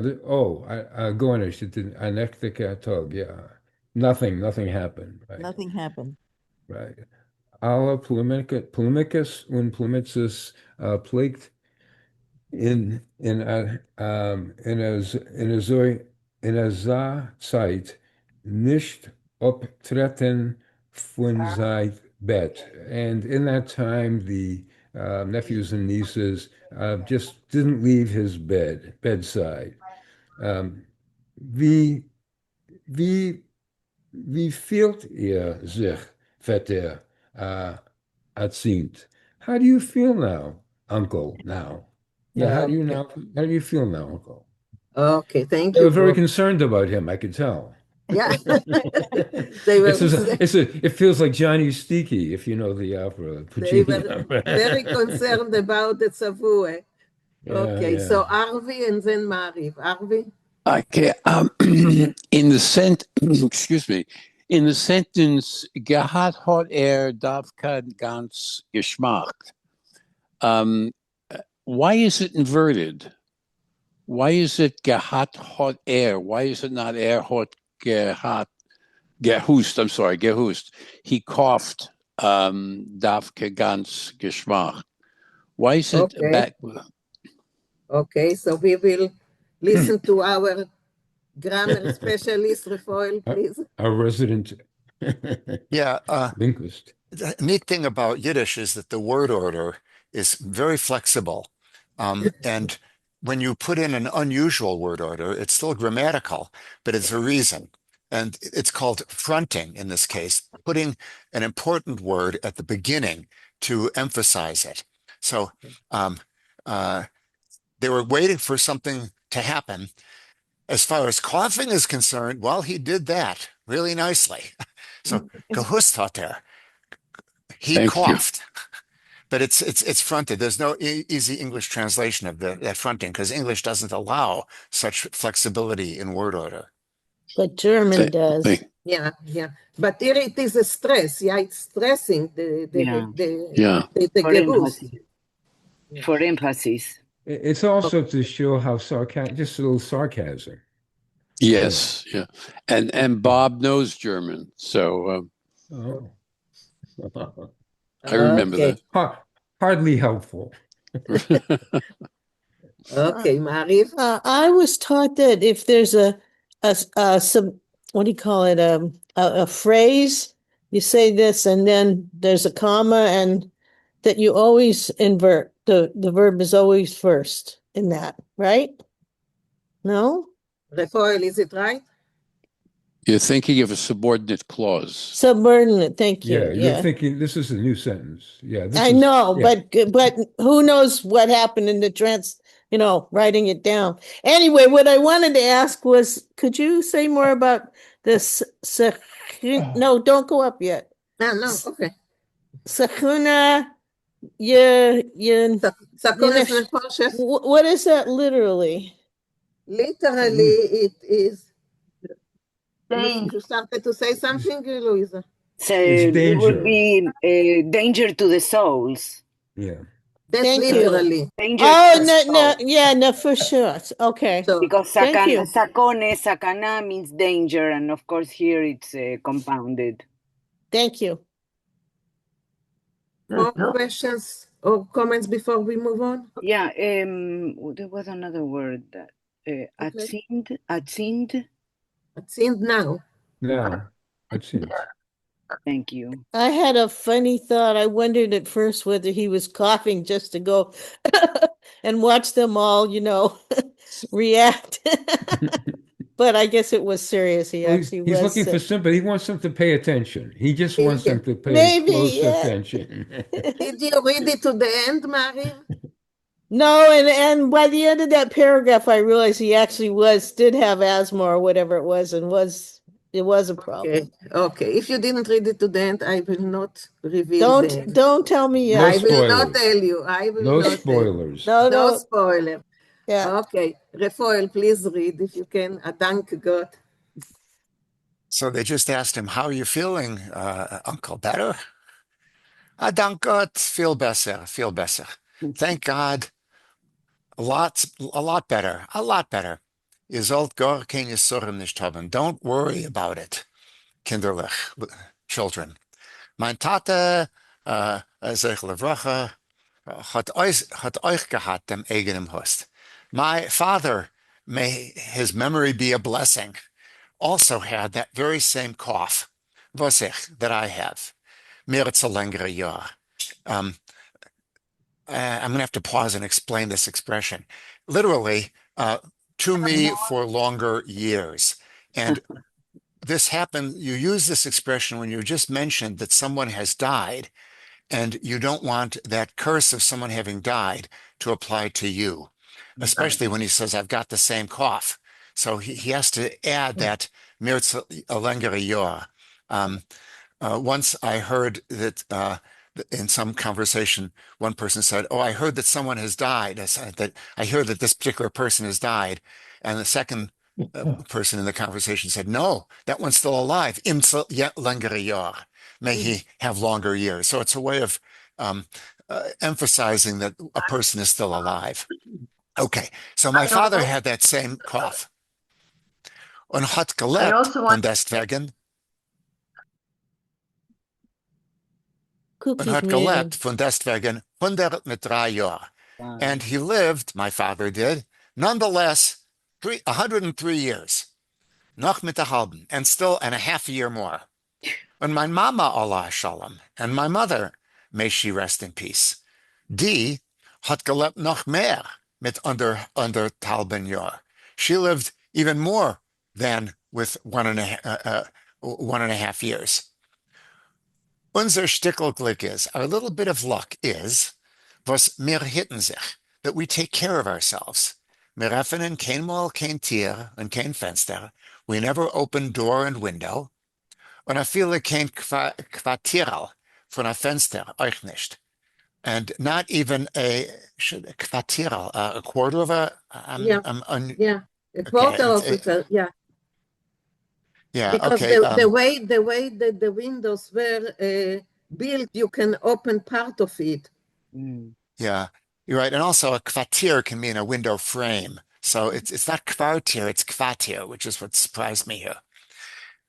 Gornish. It didn't. Anechtike tog. Yeah. Nothing happened. Right. Nothing happened. Right. Alle Plumicus und Plumitzes plagued in a Zeit nicht optreten von seit Bett. And in that time, the nephews and nieces just didn't leave his bedside. Wie, wie, wie fühlt ihr sich, Vetter, erzieht? How do you feel now, Uncle, now? Yeah, Okay. how do you feel now, Uncle? Okay, thank They you, were very Bob. concerned about him, I could tell. Yeah. They were, It feels like Johnny Steaky, if you know the opera. they Puccini were opera. very concerned about the tzavua. Okay, Yeah. so Arvi and then Mariv. Arvi? Okay. In the excuse me, in the sentence "Gehat hot air davka ganz Geschmack," why is it inverted? Why is it gehat hot air? Why is it not air hot gehat gehust? I'm sorry, gehust. He coughed davka ganz Geschmack. Why is it back? Okay, so we will listen to our grammar specialist, Rafael, please. Our resident Yeah. linguist. The neat thing about Yiddish is that the word order is very flexible. And when you put in an unusual word order, it's still grammatical, but it's a reason. And it's called fronting in this case, putting an important word at the beginning to emphasize it. So they were waiting for something to happen. As far as coughing is concerned, well, he did that really nicely. So gehust hat er. He Thank coughed. But it's fronted. There's no easy English translation of that fronting because English doesn't allow such flexibility in word order. But German does. Yeah. But here it is a stress. Yeah, it's stressing the gehust. For emphasis. It's also to show how sarcastic, just a little sarcasm. Yes, yeah. And Bob knows German, so I remember that. Hardly helpful. Okay, Mariv. I was taught that if there's some, what do you call it, a phrase, you say this and then there's a comma, and that you always invert. The verb is always first in that, right? No? Rafael, is it right? You're thinking of a subordinate clause. Subordinate, thank you. Yeah, you're thinking this is a new sentence. Yeah, I know, but who knows what happened in the writing it down. Anyway, what I wanted to ask was, could you say more about this? No, don't go up yet. No, okay. Sakuna, what is that literally? Literally, it is. You started to say something, Louisa? So it would be danger to the souls. Yeah. That's literally. No, for sure. Okay. Because Thank you. sakone, sakana means danger, and of course here it's compounded. Thank you. More questions or comments before we move on? Yeah, there was another word that atzind now. No, atzind. Thank you. I had a funny thought. I wondered at first whether he was coughing just to go and watch them all, react. But I guess it was serious. He's looking for sympathy. He wants them to pay attention. He just wants them to pay close attention. Did you read it to the end, Maria? No, and by the end of that paragraph, I realized he actually did have asthma or whatever it was, and it was a problem. Okay. If you didn't read it to the end, I will not reveal that. Don't tell me yet. I will not tell you. No spoilers. No spoiler. Yeah. Okay. Rafael, please read if you can. Dank God. So they just asked him, "How are you feeling, Uncle? Better?" Dank God, feel better. Thank God. A lot better. Ihr sollt gar keine Sorgen nicht haben. Don't worry about it, kinderlich, children. Mein Tate, Zech Levracha, hat euch gehabt dem eigenem Hust. My father, may his memory be a blessing, also had that very same cough, was ich, that I have. Mir zu längere Jahr. I'm going to have to pause and explain this expression. Literally, to me for longer years. And this happened, you use this expression when you just mentioned that someone has died, and you don't want that curse of someone having died to apply to you, especially when he says, I've got the same cough. So he has to add that mir a längere Jahr. Once I heard that in some conversation, one person said, "Oh, I heard that someone has died." I said that I hear that this particular person has died, and the second person in the conversation said, "No, that one's still alive. Ihm yet längere Jahr. May he have longer years." So it's a way of emphasizing that a person is still alive. Okay, so my father had that same cough. Und hat gelebt von deswegen. Und hat gelebt von deswegen 103 Jahre. And he lived, my father did, nonetheless, 103 years. Noch mit der halben, and still and a half a year more. And my mama, Allah Shalom, and my mother, may she rest in peace, die hat gelebt noch mehr mit under halben Jahr. She lived even more than with 1.5 years. Unser Stickelglück is, our little bit of luck is, was mir hitten sich, that we take care of ourselves. Wir öffnen kein Mal, kein Tier und kein Fenster. We never open door and window. Und viele kein Quartierl von a Fenster, euch nicht. And not even a quartierl, a quarter of a... a quarter of it, yeah. Yeah, because okay. the way that the windows were built, you can open part of it. Yeah, you're right. And also a kvartier can mean a window frame. So it's not kvartier, it's kvartier, which is what surprised me here.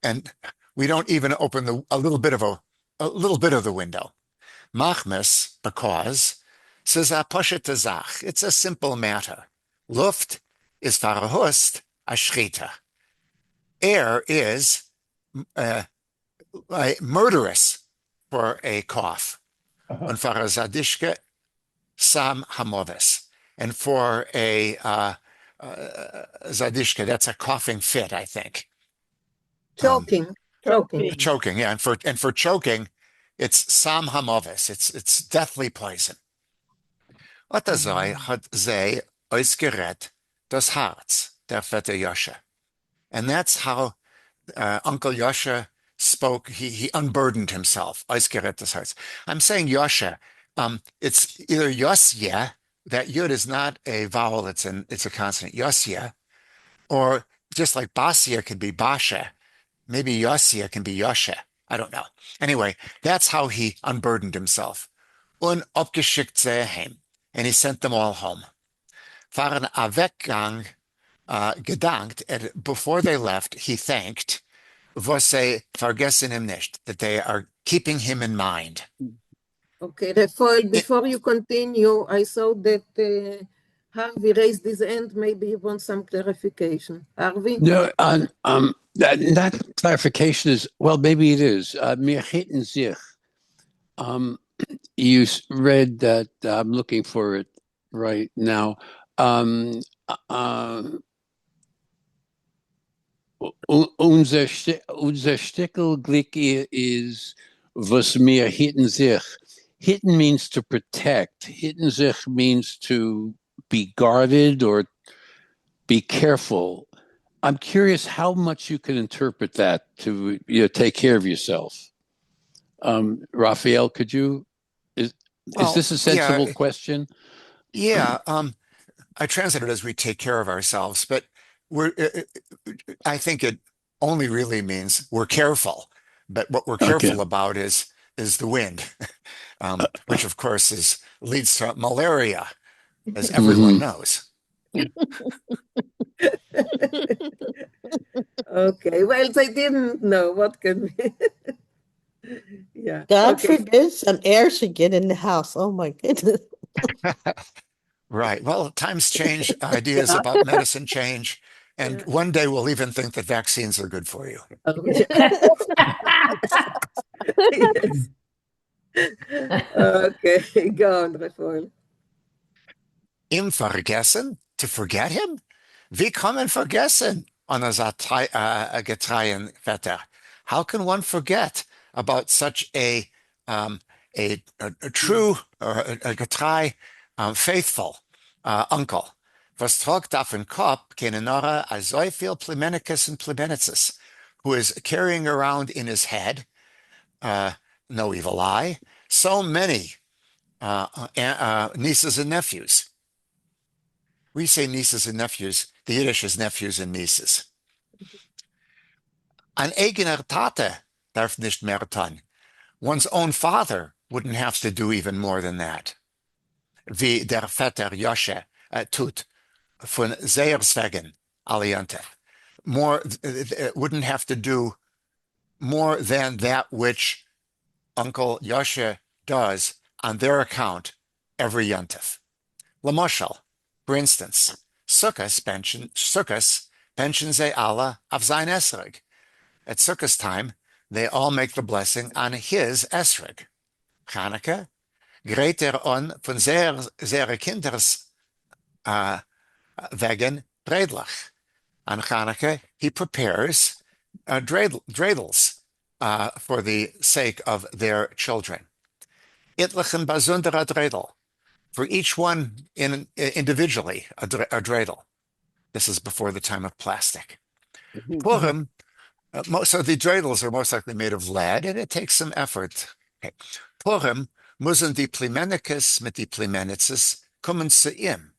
And we don't even open a little bit of the window. Machmes, because, says a poshete zach. It's a simple matter. Luft is verhust a schrita. Air is murderous for a cough. And for a zadishke, sam hamoves. And for a zadishke, that's a coughing fit, I think. Choking. Choking, yeah. And for choking, it's sam hamoves. It's deathly poison. What hat zij ausgerät das Herz der Vetter Yosha. And that's how Uncle Yosha spoke. He unburdened himself. Ausgerät das Herz. I'm saying Yosha. It's either Yosya, that yud is not a vowel, it's a consonant, Yosya, or just like Basya can be Basha, maybe Yosya can be Yosha. I don't know. Anyway, that's how he unburdened himself. Und abgeschickt sie heim. And he sent them all home. Fahren a Weggang gedankt, and before they left, he thanked, was sie vergessen ihm nicht, that they are keeping him in mind. Okay, Rafael, before you continue, I saw that Harvey raised his hand. Maybe you want some clarification. Harvey? No, that clarification is, well, maybe it is. Mir hitten sich. You read that, I'm looking for it right now. Unser Stickelglick is was mir hitten sich. Hitten means to protect. Hitten sich means to be guarded or be careful. I'm curious how much you can interpret that to take care of yourself. Raphael, could you? Is this a sensible question? Yeah, I translate it as we take care of ourselves, but I think it only really means we're careful. But what we're careful about is the wind, which of course leads to malaria, as everyone knows. Okay, well, they didn't know what can be. Yeah. God forbid some air should get in the house. Oh my goodness. Right. Well, times change, ideas about medicine change, and one day we'll even think that vaccines are good for you. Yes. Okay, go on, Rafael. Im vergessen? To forget him? Wie kann man vergessen on a getreien Vetter? How can one forget about such a true or a getrei faithful uncle? Was tragt auf den Kopf keine Nora a so viel Plemenicus and Plebenicis? who is carrying around in his head, no evil eye, so many nieces and nephews. We say nieces and nephews. The Yiddish is nephews and nieces. Ein eigener Tate darf nicht mehr tun. One's own father wouldn't have to do even more than that. Wie der Vetter Josche tut von Seerswegen Aliante. More, wouldn't have to do more than that which Uncle Yoshe does on their account every Yontif. Lamoshal, for instance, Sukkos pension ze Allah auf sein Esrog. At Sukkos time, they all make the blessing on his Esrog. Chanukah, greater on von zere Kinders wegen Dreidlach. On Chanukah, he prepares dreidels for the sake of their children. Itlichen basundera dreidel. For each one individually, a dreidel. This is before the time of plastic. Purim, so the dreidels are most likely made of lead, and it takes some effort. Okay. Purim müssen die Plimenikes mit die Plimenitzes kommen zu ihm.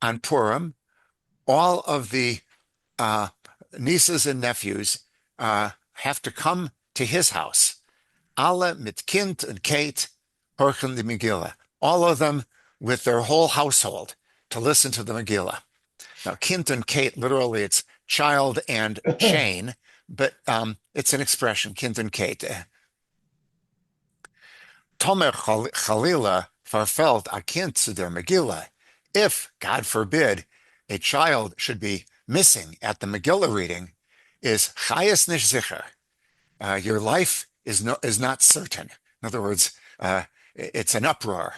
On Purim, all of the nieces and nephews have to come to his house. Alle mit Kind und Kate horchen die Megillah. All of them with their whole household to listen to the Megillah. Now, Kind and Kate, literally, it's child and chain, but it's an expression, Kind and Kate. Tomer Chalila verfällt a Kind zu der Megillah. If, God forbid, a child should be missing at the Megillah reading, is chayes nicht sicher. Your life is not certain. In other words, it's an uproar.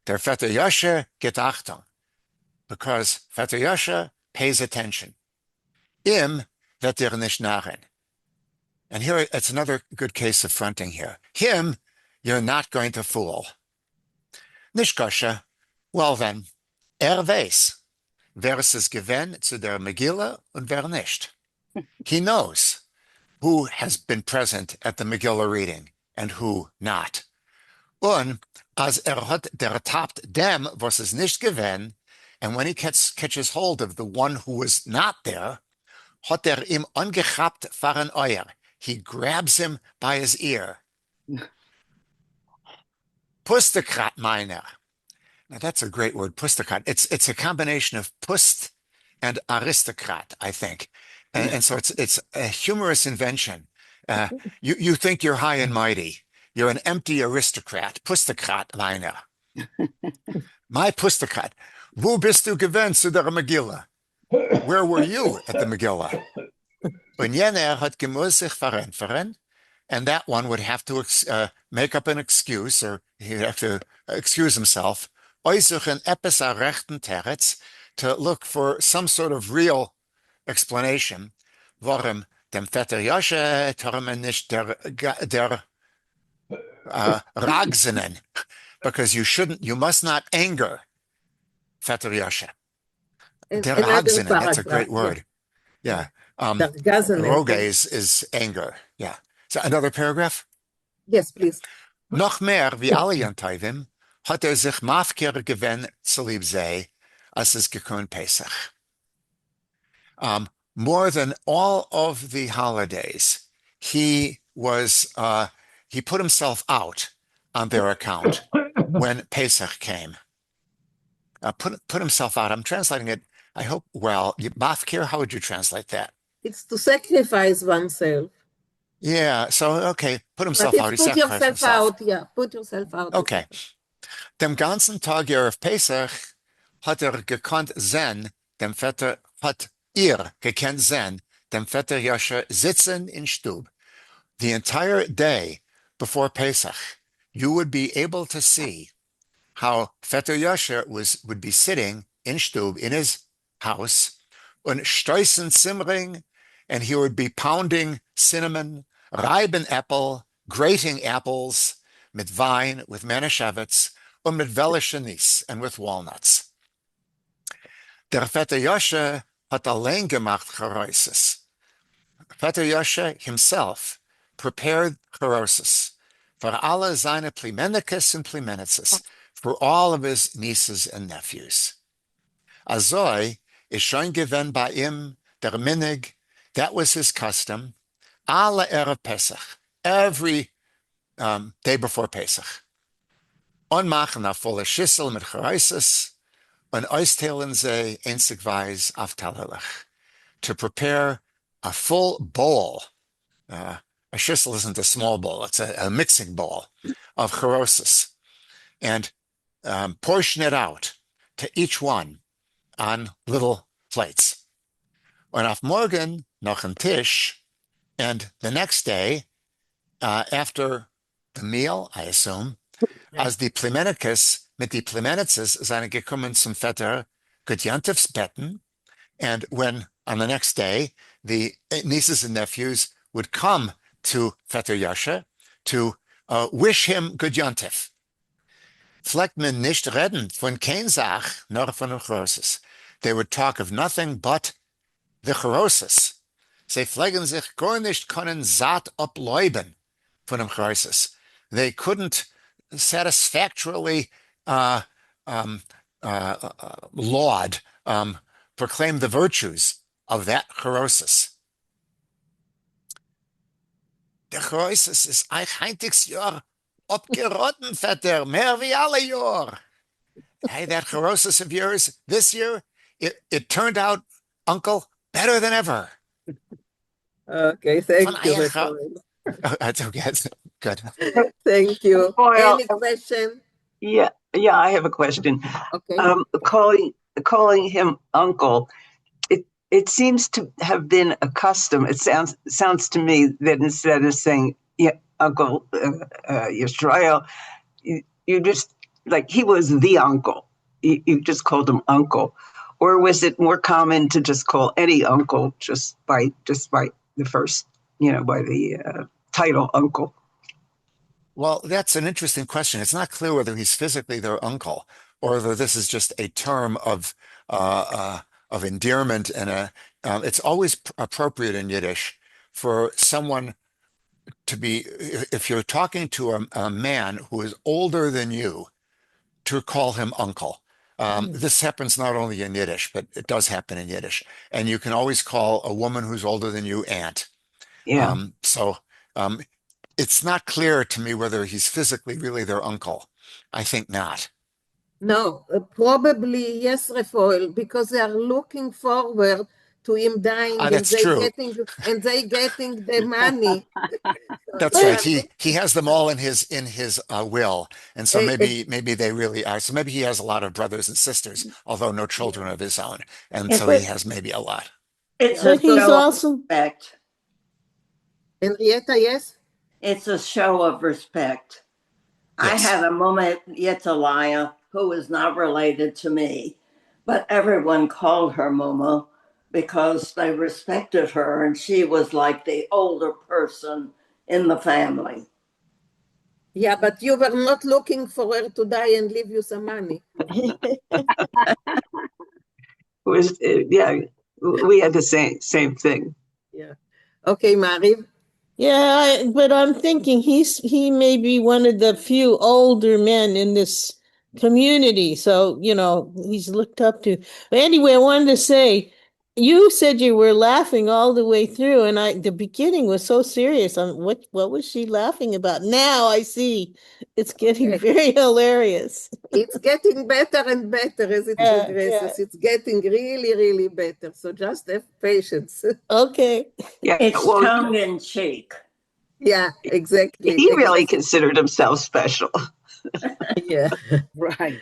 Der Vetter Yoshe get Achtung, because Vetter Yoshe pays attention. Im wird nicht nachen. And here, it's another good case of fronting here. Him, you're not going to fool. Nicht kosher. Well then, weiß, wer es gewen zu der Megillah und wer nicht. He knows who has been present at the Megillah reading and who not. Und as hat der tapt dem, was es nicht gewen, and when he catches hold of the one who was not there, hat ihm angechapt fahren Euer. He grabs him by his ear. Pustekrat meiner. Now that's a great word, pustekrat. It's a combination of pust and aristocrat, I think. And so it's a humorous invention. You think you're high and mighty. You're an empty aristocrat. Pustekrat meiner. My pustekrat. Wo bist du gewesen zu der Megillah? Where were you at the Megillah? Und jener hat gemusst sich verrenfern, and that one would have to make up an excuse, or he'd have to excuse himself, äußeren etwas a rechten Teretz, to look for some sort of real explanation, warum dem Vetter Yoshe termen nicht der Ragzenen, because you must not anger Vetter Yoshe. Der Ragzenen, that's a great word. Yeah. Roge is anger. Yeah. So another paragraph? Yes, please. Noch mehr wie alle Jantivim hat sich mafker gewen zu lieb sei, als es gekun Pesach. More than all of the holidays, he put himself out on their account when Pesach came. Put himself out. I'm translating it, I hope, well. Mafkir, how would you translate that? It's to sacrifice oneself. Yeah, so, okay, put himself out. He Put sacrificed yourself himself. out, yeah, put yourself out. Okay. Dem ganzen Tag of Pesach hat gekannt sein, hat ihr gekannt sein, dem Vetter Yoshe sitzen in Stub. The entire day before Pesach, you would be able to see how Vetter Yoshe would be sitting in Stub, in his house, und stoßen Simring, and he would be pounding cinnamon, reiben apple, grating apples, mit Wein, with Manischewitz, und mit Wellischenis, and with walnuts. Der Vetter Yoshe hat allein gemacht Geräuses. Vetter Yoshe himself prepared charosis for alle seine Plimenikes and Plimenitzes, for all of his nieces and nephews. Azoi is schon gewen bei ihm der Minig, that was his custom, alle Erev Pesach, every day before Pesach. Onmachen a volle Schüssel mit charosis, und austeilen sie einzigweise auf Talerlech, to prepare a full bowl. A shissel isn't a small bowl, it's a mixing bowl of charosis, and portion it out to each one on little plates. Und auf morgen noch ein Tisch, and the next day, after the meal, I assume, as die Plimenikes mit die Plimenitzes seine gekommen zum Vetter Gudjantiv's betten, and when on the next day, the nieces and nephews would come to Vetter Yasha to wish him good Yontif. Fleckt man nicht reden von kein Sach, nor von dem Charosis. They would talk of nothing but the Charosis. Sie pflegen sich gar nicht können satt abläuben von dem Charosis. They couldn't satisfactorily laud, proclaim the virtues of that charosis. Der charosis ist euch heintigs Jahr abgerotten, Vetter, mehr wie alle Jahr. Hey, that charosis of yours this year, it turned out, Uncle, better than ever. Okay, thank you. That's okay. Good. Thank you. Any question? Yeah, I have a question. Okay. Calling him uncle, it seems to have been a custom. It sounds to me that instead of saying Uncle Yisrael, you just like he was the uncle. You just called him uncle, or was it more common to just call any uncle just by the first, by the title uncle? Well, that's an interesting question. It's not clear whether he's physically their uncle or whether this is just a term of endearment, and it's always appropriate in Yiddish for someone to be, if you're talking to a man who is older than you, to call him uncle. This happens not only in Yiddish, but it does happen in Yiddish. And you can always call a woman who's older than you aunt. Yeah. It's not clear to me whether he's physically really their uncle. I think not. No, probably yes, Rafael, because they are looking forward to him dying, that's true. They getting the money. That's right. He has them all in his will, and so maybe they really are. So maybe he has a lot of brothers and sisters, although no children of his own, and so he has maybe a lot. But he's also respect. Henrietta, yes. It's a show of respect. Yes. I had a mama Yetalaya who was not related to me, but everyone called her Mama because they respected her, and she was like the older person in the family. Yeah, but you were not looking for her to die and leave you some money. We had the same thing. Yeah. Okay, Mariv. Yeah, but I'm thinking he may be one of the few older men in this community, so he's looked up to. But anyway, I wanted to say, you said you were laughing all the way through, and the beginning was so serious. What was she laughing about? Now I see it's getting very hilarious. It's getting better and better as it progresses. Yeah. It's getting really, really better. So just have patience. Okay. Yeah, it's tongue in cheek. Yeah, exactly. He really considered himself special. Yeah. Right.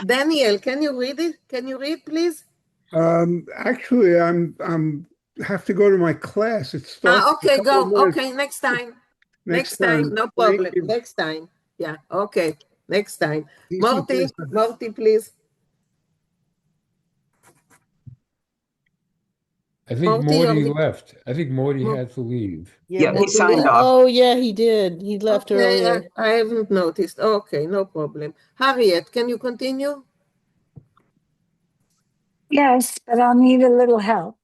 Daniel, can you read it? Can you read, please? Actually, I'm have to go to my class. It starts. Okay, go. Okay, next time. Next time, no problem. Next time. Yeah. Okay. Next time. Morty, please. I think Morty left. I think Morty had to leave. Yeah, he signed off. Oh, yeah, he did. He left earlier. I haven't noticed. Okay, no problem. Harriet, can you continue? Yes, but I'll need a little help.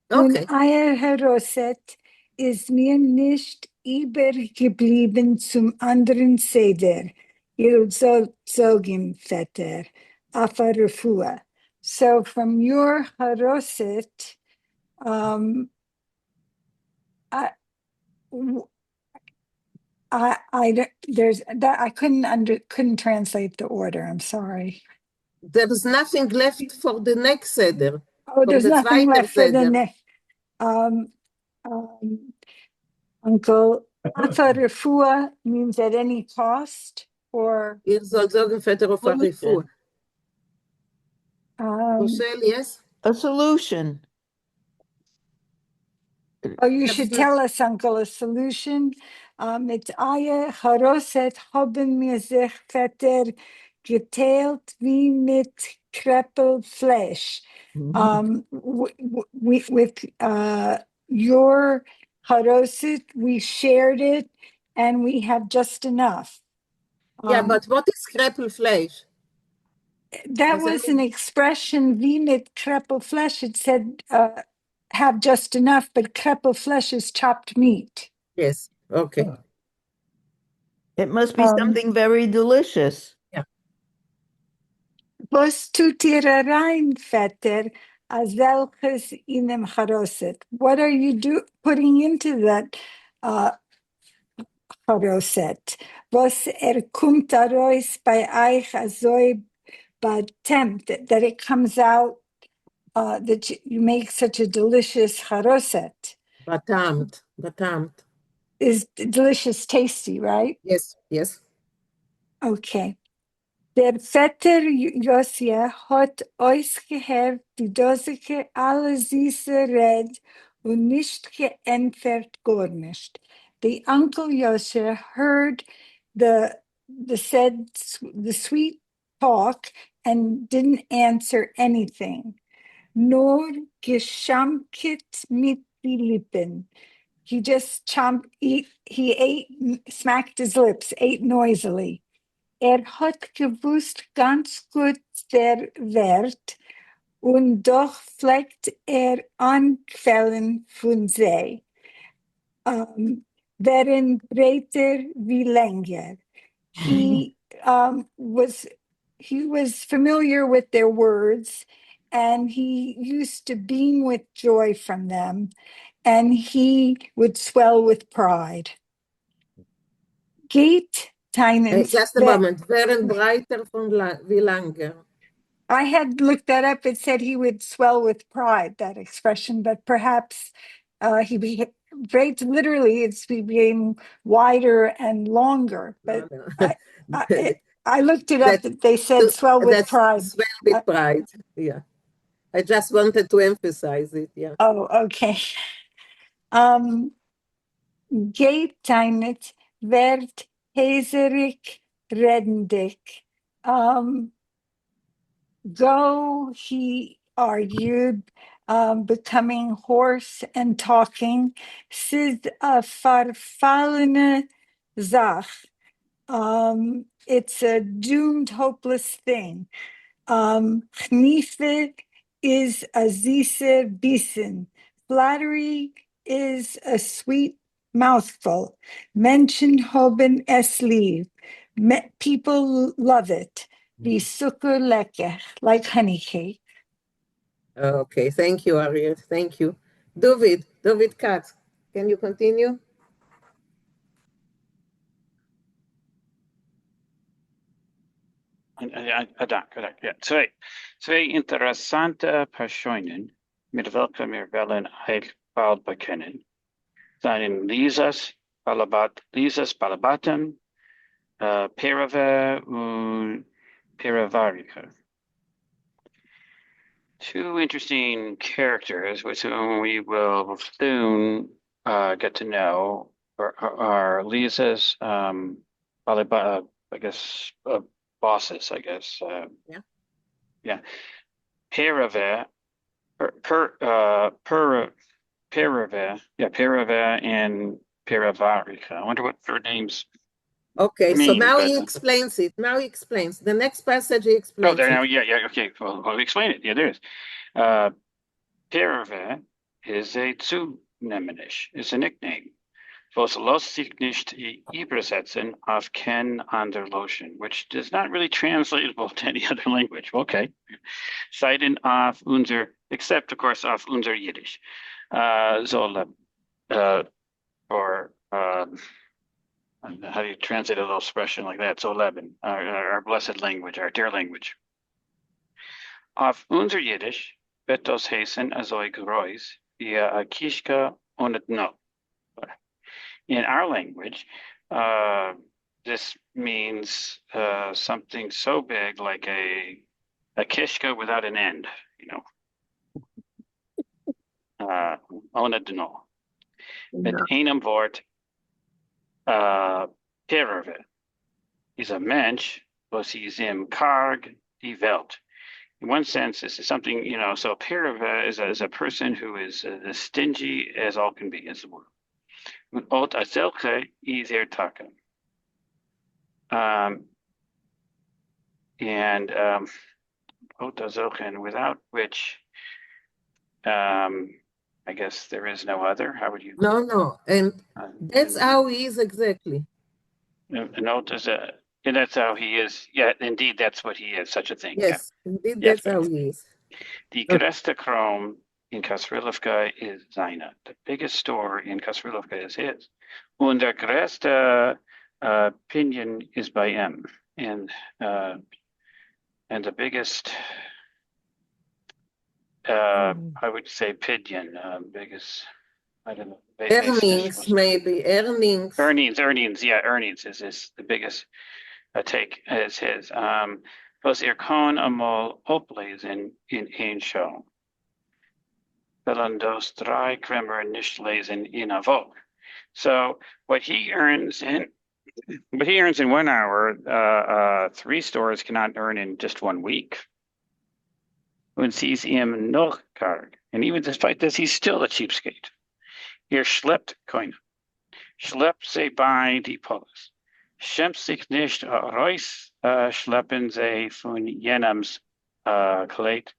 Und Okay. Eier Haroset ist mir nicht übergeblieben zum anderen Seder. Ihr Zogim Vetter, Afa Refua. So from your Haroset, I, there's that I couldn't translate the order. I'm sorry. There is nothing left for the next Seder. Oh, there's the nothing zweiter left for the Seder. next. Uncle, Afa Refua means at any cost, or Ihr sollt sagen, Vetter auf Arifur. Rochelle, yes? A solution. Oh, you should tell us, Uncle, a solution. Mit Eier Haroset haben wir sich Vetter geteilt wie mit Kreppelfleisch. With your Haroset, we shared it and we have just enough. Yeah, but what is Kreppelfleisch? That was an expression, wie mit Kreppelfleisch. It said, have just enough, but Kreppelfleisch is chopped meat. Yes, okay. It must be something very delicious. Yeah. Was tut ihr rein, Vetter, als welches in dem Charoset? What are you putting into that Charoset? Was kommt daraus bei euch also betempt, that it comes out that you make such a delicious charoset? Batamt. Is delicious, tasty, right? Yes, yes. Okay. Der Vetter Josia hat ausgehört die Dosike alle süße Red und nicht geentfert gar nicht. The Uncle Josia heard the sweet talk and didn't answer anything. Nur geschamket mit die Lippen. He just he ate, smacked his lips, ate noisily. Hat gewusst ganz gut der Wert und doch pflegt Anquellen von See, wären breiter wie länger. He was familiar with their words, and he used to beam with joy from them, and he would swell with pride. Geht just a moment. Wären breiter von wie lange? I had looked that up. It said he would swell with pride, that expression, but perhaps he braids literally it's became wider and longer. But I looked it up. They said swell with pride. Swell with pride. Yeah. I just wanted to emphasize it. Yeah. Oh, okay. Geeteinet werd hezerik redendik. Go, he argued, becoming hoarse and talking, sid a farfallene zach. It's a doomed, hopeless thing. Gniefe is a zise bisen. Flattery is a sweet mouthful. Menschen hoben es lieb. People love it. Wie Zucker lecker, like honey cake. Okay, thank you, Ariel. Thank you. David Katz, can you continue? Ja. Twee interessante Personen, mit welchen wir wollen bald bekennen, seien Lisas Balabatam, Perave und Peravarika. Two interesting characters with whom we will soon get to know are Lisa's bosses, I guess. Yeah. Perave and Peravarika. I wonder what their names. Okay, so now he explains it. Now he explains. The next passage he explains. Oh, there now, yeah, okay. Well, I'll explain it. Yeah, there is. Perave is a Zunehmenisch, is a nickname. Was lässt sich nicht übersetzen auf kein ander Lotion, which is not really translatable to any other language. Okay. Seiden auf unser, except of course auf unser Yiddish. Or how do you translate a little expression like that? So Leben, our blessed language, our dear language. Auf unser Yiddish, betos hesen azoi grois, via a kishka on it no. In our language, this means something so big like a kishka without an end, you know. Onadno. Met einem Wort, Pererve is a mensch, was he's im karg die Welt. In one sense, this is something, you know, so Pererve is a person who is as stingy as all can be, as the word. Ot azelche is taka. And ot azelche, and without which, I guess there is no other. How would you? No, and that's how he is exactly. Ot is and that's how he is. Yeah, indeed, that's what he is. Such a thing. Yes, yeah. indeed, that's how he is. The größte Krom in Kasrilovka is seine. The biggest store in Kasrilovka is his. Und der größte pinion is by him. And the biggest, I would say pigeon, biggest, I don't know. Earnings, maybe, earnings. Earnings, yeah, earnings is the biggest take is his. Was kon amol oplees in een show. Dos drei kremer nicht lesen in a vogue. So what he earns in 1 hour, 3 stores cannot earn in just 1 week. Und sie ist ihm noch karg. And even despite this, he's still a cheapskate. Hier schleppt Coin. Schleppt sie bei die Polis. Schämt sich nicht raus, schleppen sie von jenems Kleid.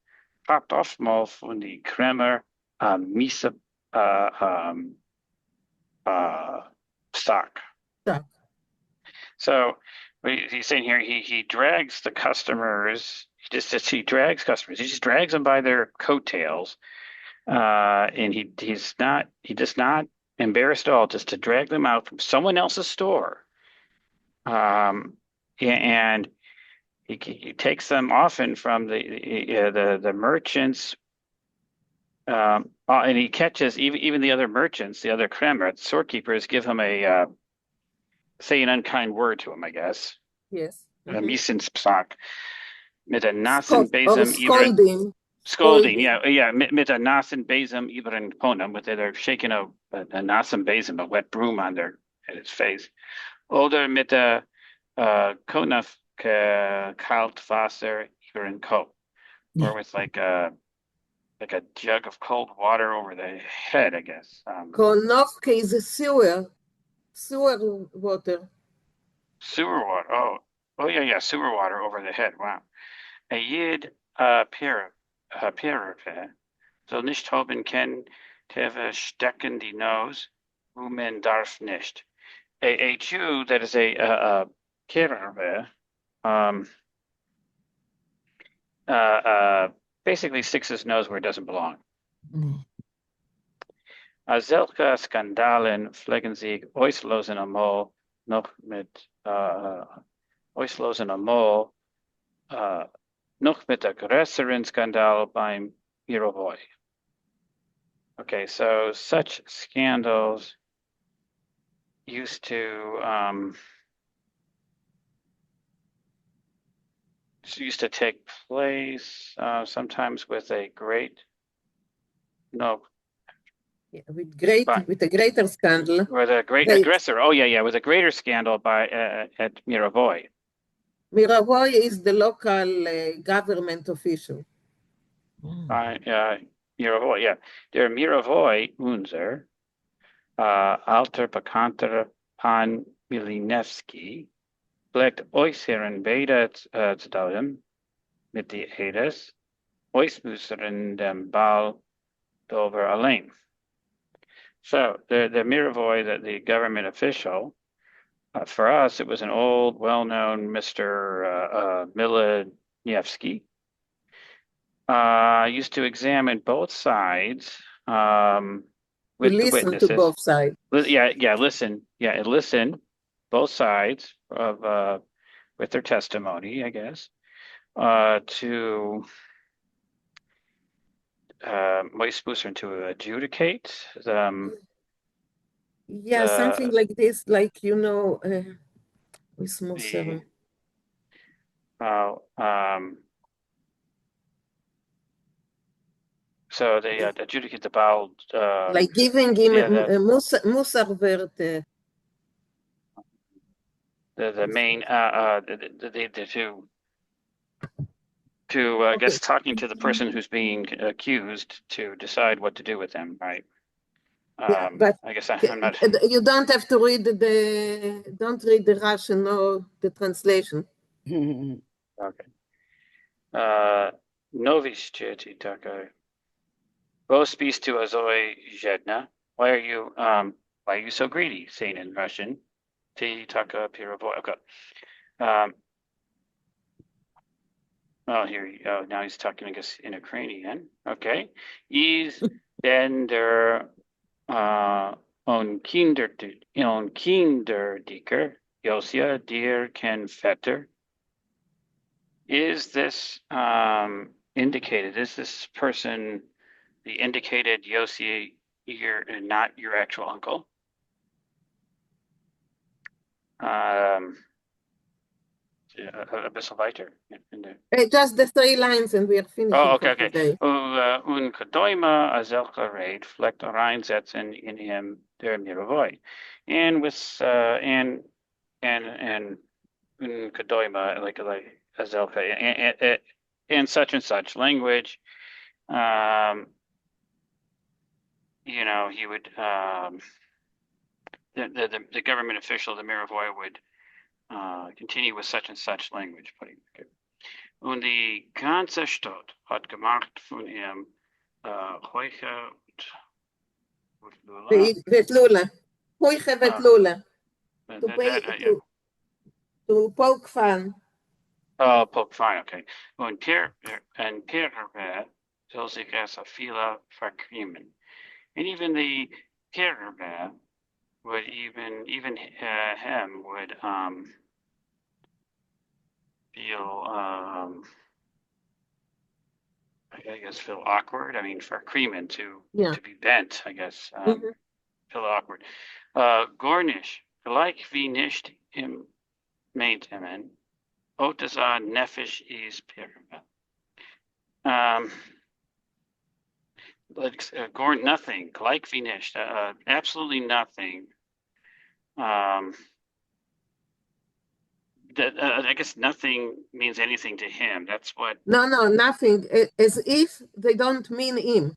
Packt oftmal von die Kremer miese stock. So he's saying here he drags the customers. He drags customers. He just drags them by their coattails, and he does not embarrassed at all just to drag them out from someone else's store, and he takes them often from the merchants. And he catches even the other merchants, the other kremer, storekeepers, give him say an unkind word to him, I guess. Yes. Missenspsak. Mit a nassen Besem scolding. Yeah. Mit a nassen Besem ibren ponam, with they're shaking a nassen Besem, a wet broom on at his face. Oder mit a konaf kalt Wasser ibren ko, or with like a jug of cold water over the head, I guess. Konofke is a sewer water. Sewer water. Oh yeah, sewer water over the head. Wow. A Yid Pererve soll nicht haben kann teve stecken die Nose, man darf nicht. A Jew that is a Pererve basically sticks his nose where it doesn't belong. Selke Skandalen pflegen sich äußerlosen amol noch mit äußerlosen amol noch mit der größeren Skandal beim Mirovoy. Okay, so such scandals used to take place sometimes with a great with a greater scandal. With a great aggressor. Oh yeah, with a greater scandal by at Mirovoy. Mirovoy is the local government official. Mirovoy, yeah. Der Mirovoy unser alter Bekannter Pan Milinewski pflegt äußeren beide Zedalem mit die Edes, äußeren dem Ball over alleen. So the Miravoy, the government official, for us, it was an old, well-known Mr. Milanievsky. Used to examine both sides with the listen witnesses. to both sides. Listen both sides of with their testimony, I guess, to to adjudicate something like this, like with Musar. So they adjudicate about like giving him Musar word. The main to I guess talking to the person who's being accused to decide what to do with them, right? But I guess I'm not. You don't have to read don't read the Russian or the translation. Okay. Novischeti taka. Both speaks to Azoy Zhedna. Why are you so greedy? Saying in Russian. Ti taka piravoy. Okay. Here you go. Now he's talking, I guess, in Ukrainian. Okay. Is then der on Kinderdiker, Josia, dir Ken Fetter. Is this indicated? Is this person the indicated Josia, not your actual uncle? A bisschen weiter. Just the 3 lines and we are finishing okay. today. Un kadoima azelka raid flecht reinsetzen in him der Miravoy. And with and un kadoima like azelka and such language, he would the government official, the Miravoy, would continue with such and such language. Und die ganze Stadt hat gemacht von ihm Heuche Vetlula. Heuche Vetlula. To poke fun. Oh, poke fun, okay. Und Pierre soll sich als viele verkriegen. And even the Pierre would even him would feel I guess feel awkward. I mean, for Kremen to be bent, I guess feel awkward. Gornish, like wie nicht im Maintenance, Otaza Nefesh is Pyramid. Gorn nothing, like wie nicht, absolutely nothing. I guess nothing means anything to him. That's what. No, nothing. As if they don't mean him.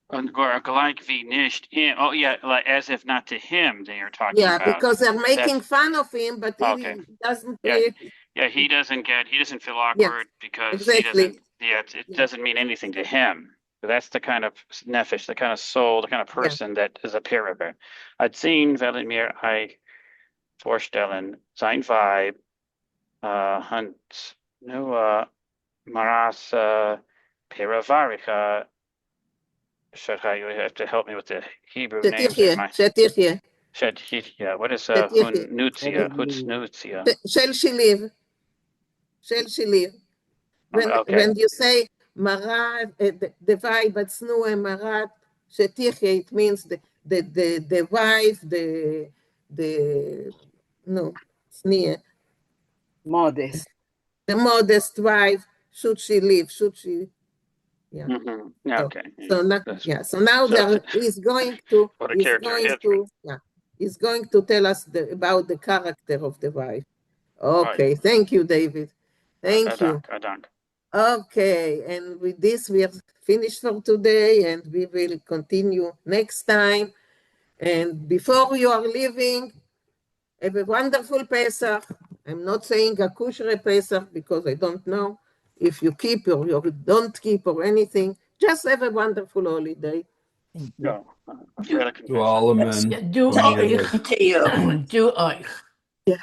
Like wie nicht. Oh yeah, like as if not to him they are talking about. Yeah, because they're making fun of him, but he doesn't. He doesn't feel awkward because he doesn't. It doesn't mean anything to him. So that's the kind of nefesh, the kind of soul, the kind of person that is a parabur. I'd seen Velimir vorstellen, sein Vibe, Hunt, nur Maras Peravarica. You have to help me with the Hebrew names. Shetichia. What is Hunutzia? Hutznutzia. Shel Shiliv. When you say Marat, the vibe, but Snue Marat Shetichia, it means the wife, modest. The modest wife, should she live? Should she? Yeah. Mm-hmm. Okay. So now he's going to tell us about the character of the wife. Okay, thank you, David. Thank you. Okay, and with this we are finished for today, and we will continue next time. And before you are leaving, have a wonderful Pesach. I'm not saying a kosher Pesach because I don't know if you keep or you don't keep or anything. just have a wonderful holiday. No, To all men. Do euch. Do euch. Yeah.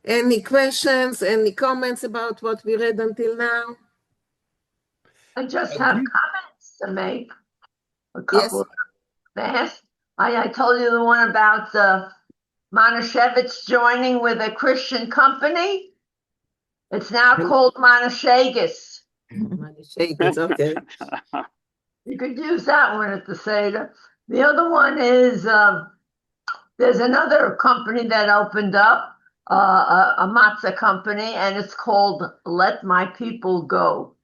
Any questions, any comments about what we read until now? I just have comments to make. A couple fast. I told you the one about Manischewitz joining with a Christian company. It's now called Manischewitz. Manischewitz, okay. You could use that one at the Seder. The other one is there's another company that opened up, a matzah company, and it's called Let My People Go.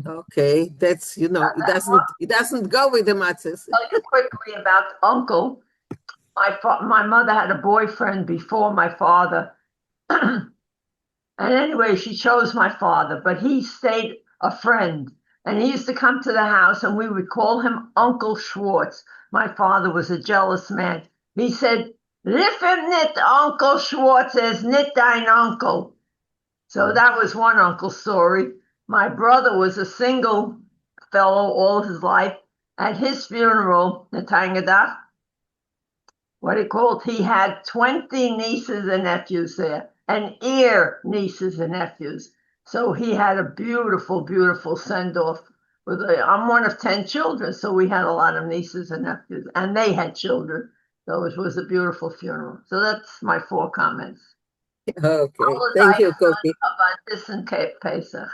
Okay, that's, it doesn't go with the matzahs. Tell you quickly about Uncle. My mother had a boyfriend before my father. And anyway, she chose my father, but he stayed a friend. And he used to come to the house and we would call him Uncle Schwartz. My father was a jealous man. He said, "Lift him nit Uncle Schwartz is nit dein uncle." So that was one uncle story. My brother was a single fellow all his life. At his funeral, the Tangadach, he had 20 nieces and nephews there, and nieces and nephews. So he had a beautiful, beautiful send-off. I'm one of 10 children, so we had a lot of nieces and nephews, and they had children. So it was a beautiful funeral. So that's my 4 comments. Okay, thank you, Kofi. About this and Cape Pesach.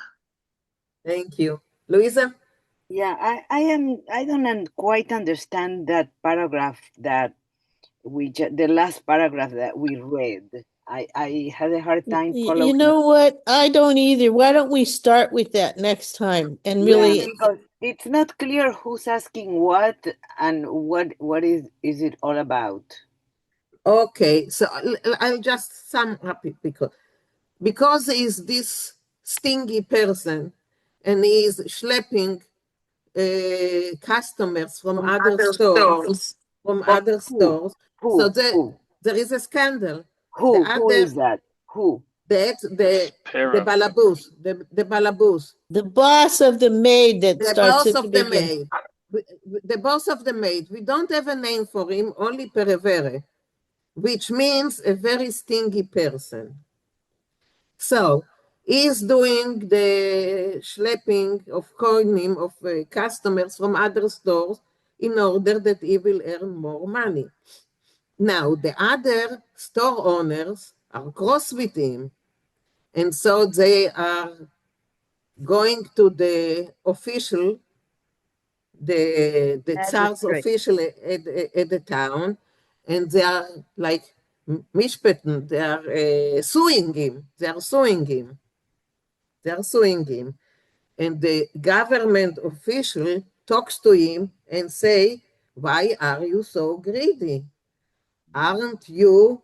Thank you. Louisa? Yeah, I don't quite understand that paragraph that the last paragraph that we read. I had a hard time following. You know what? I don't either. Why don't we start with that next time and really? Because it's not clear who's asking what and what is it all about. Okay, so I'll just sum up it because he's this stingy person and he's schlepping customers from other stores. So there is a scandal. Who is that? Who? The balabus, the balabus. The boss of the maid that starts at the beginning. The boss of the maid. We don't have a name for him, only perevere, which means a very stingy person. So he's doing the schlepping of coining of customers from other stores in order that he will earn more money. Now, the other store owners are cross with him, and so they are going to the official, the Tsar's official at the town, and they are like mishpeten, they are suing him. And the government official talks to him and say, "Why are you so greedy? Aren't you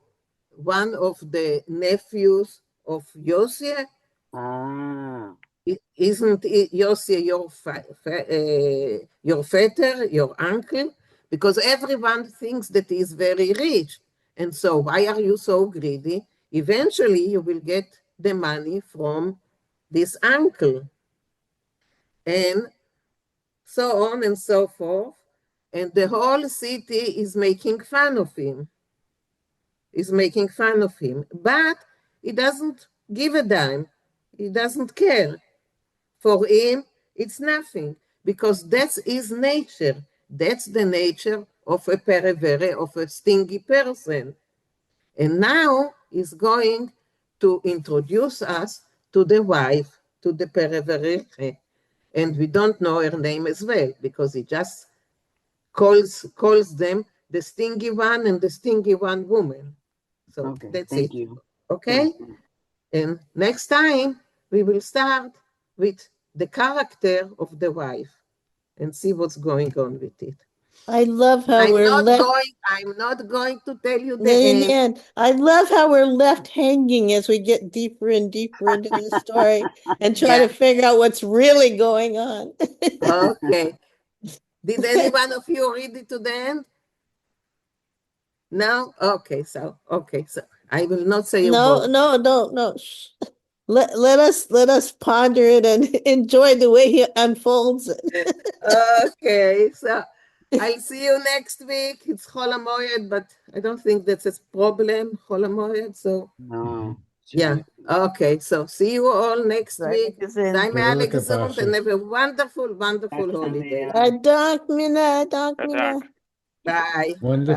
one of the nephews of Yosef? Isn't Yosef your father, your uncle? Because everyone thinks that he's very rich. And so why are you so greedy? Eventually you will get the money from this uncle." And so on and so forth. And the whole city is making fun of him. But he doesn't give a dime. He doesn't care. For him, it's nothing, because that's his nature. That's the nature of a perevere, of a stingy person. And now he's going to introduce us to the wife, to the perevere. And we don't know her name as well, because he just calls them the stingy one and the stingy one woman. So that's it. You. Okay? And next time we will start with the character of the wife and see what's going on with it. I love how I'm not going to tell you the end. I love how we're left hanging as we get deeper and deeper into the story and try to figure out what's really going on. Okay. Did any one of you read it to the end? No? Okay, so I will not say a word. No. let us ponder it and enjoy the way he unfolds it. Okay, so I'll see you next week. It's Chol HaMoed, but I don't think that's a problem, Chol HaMoed, so No. yeah. Okay, so see you all next week. Danke Daime gesund and have a wonderful, wonderful holiday. Dank, Mina. Bye. Wonderful.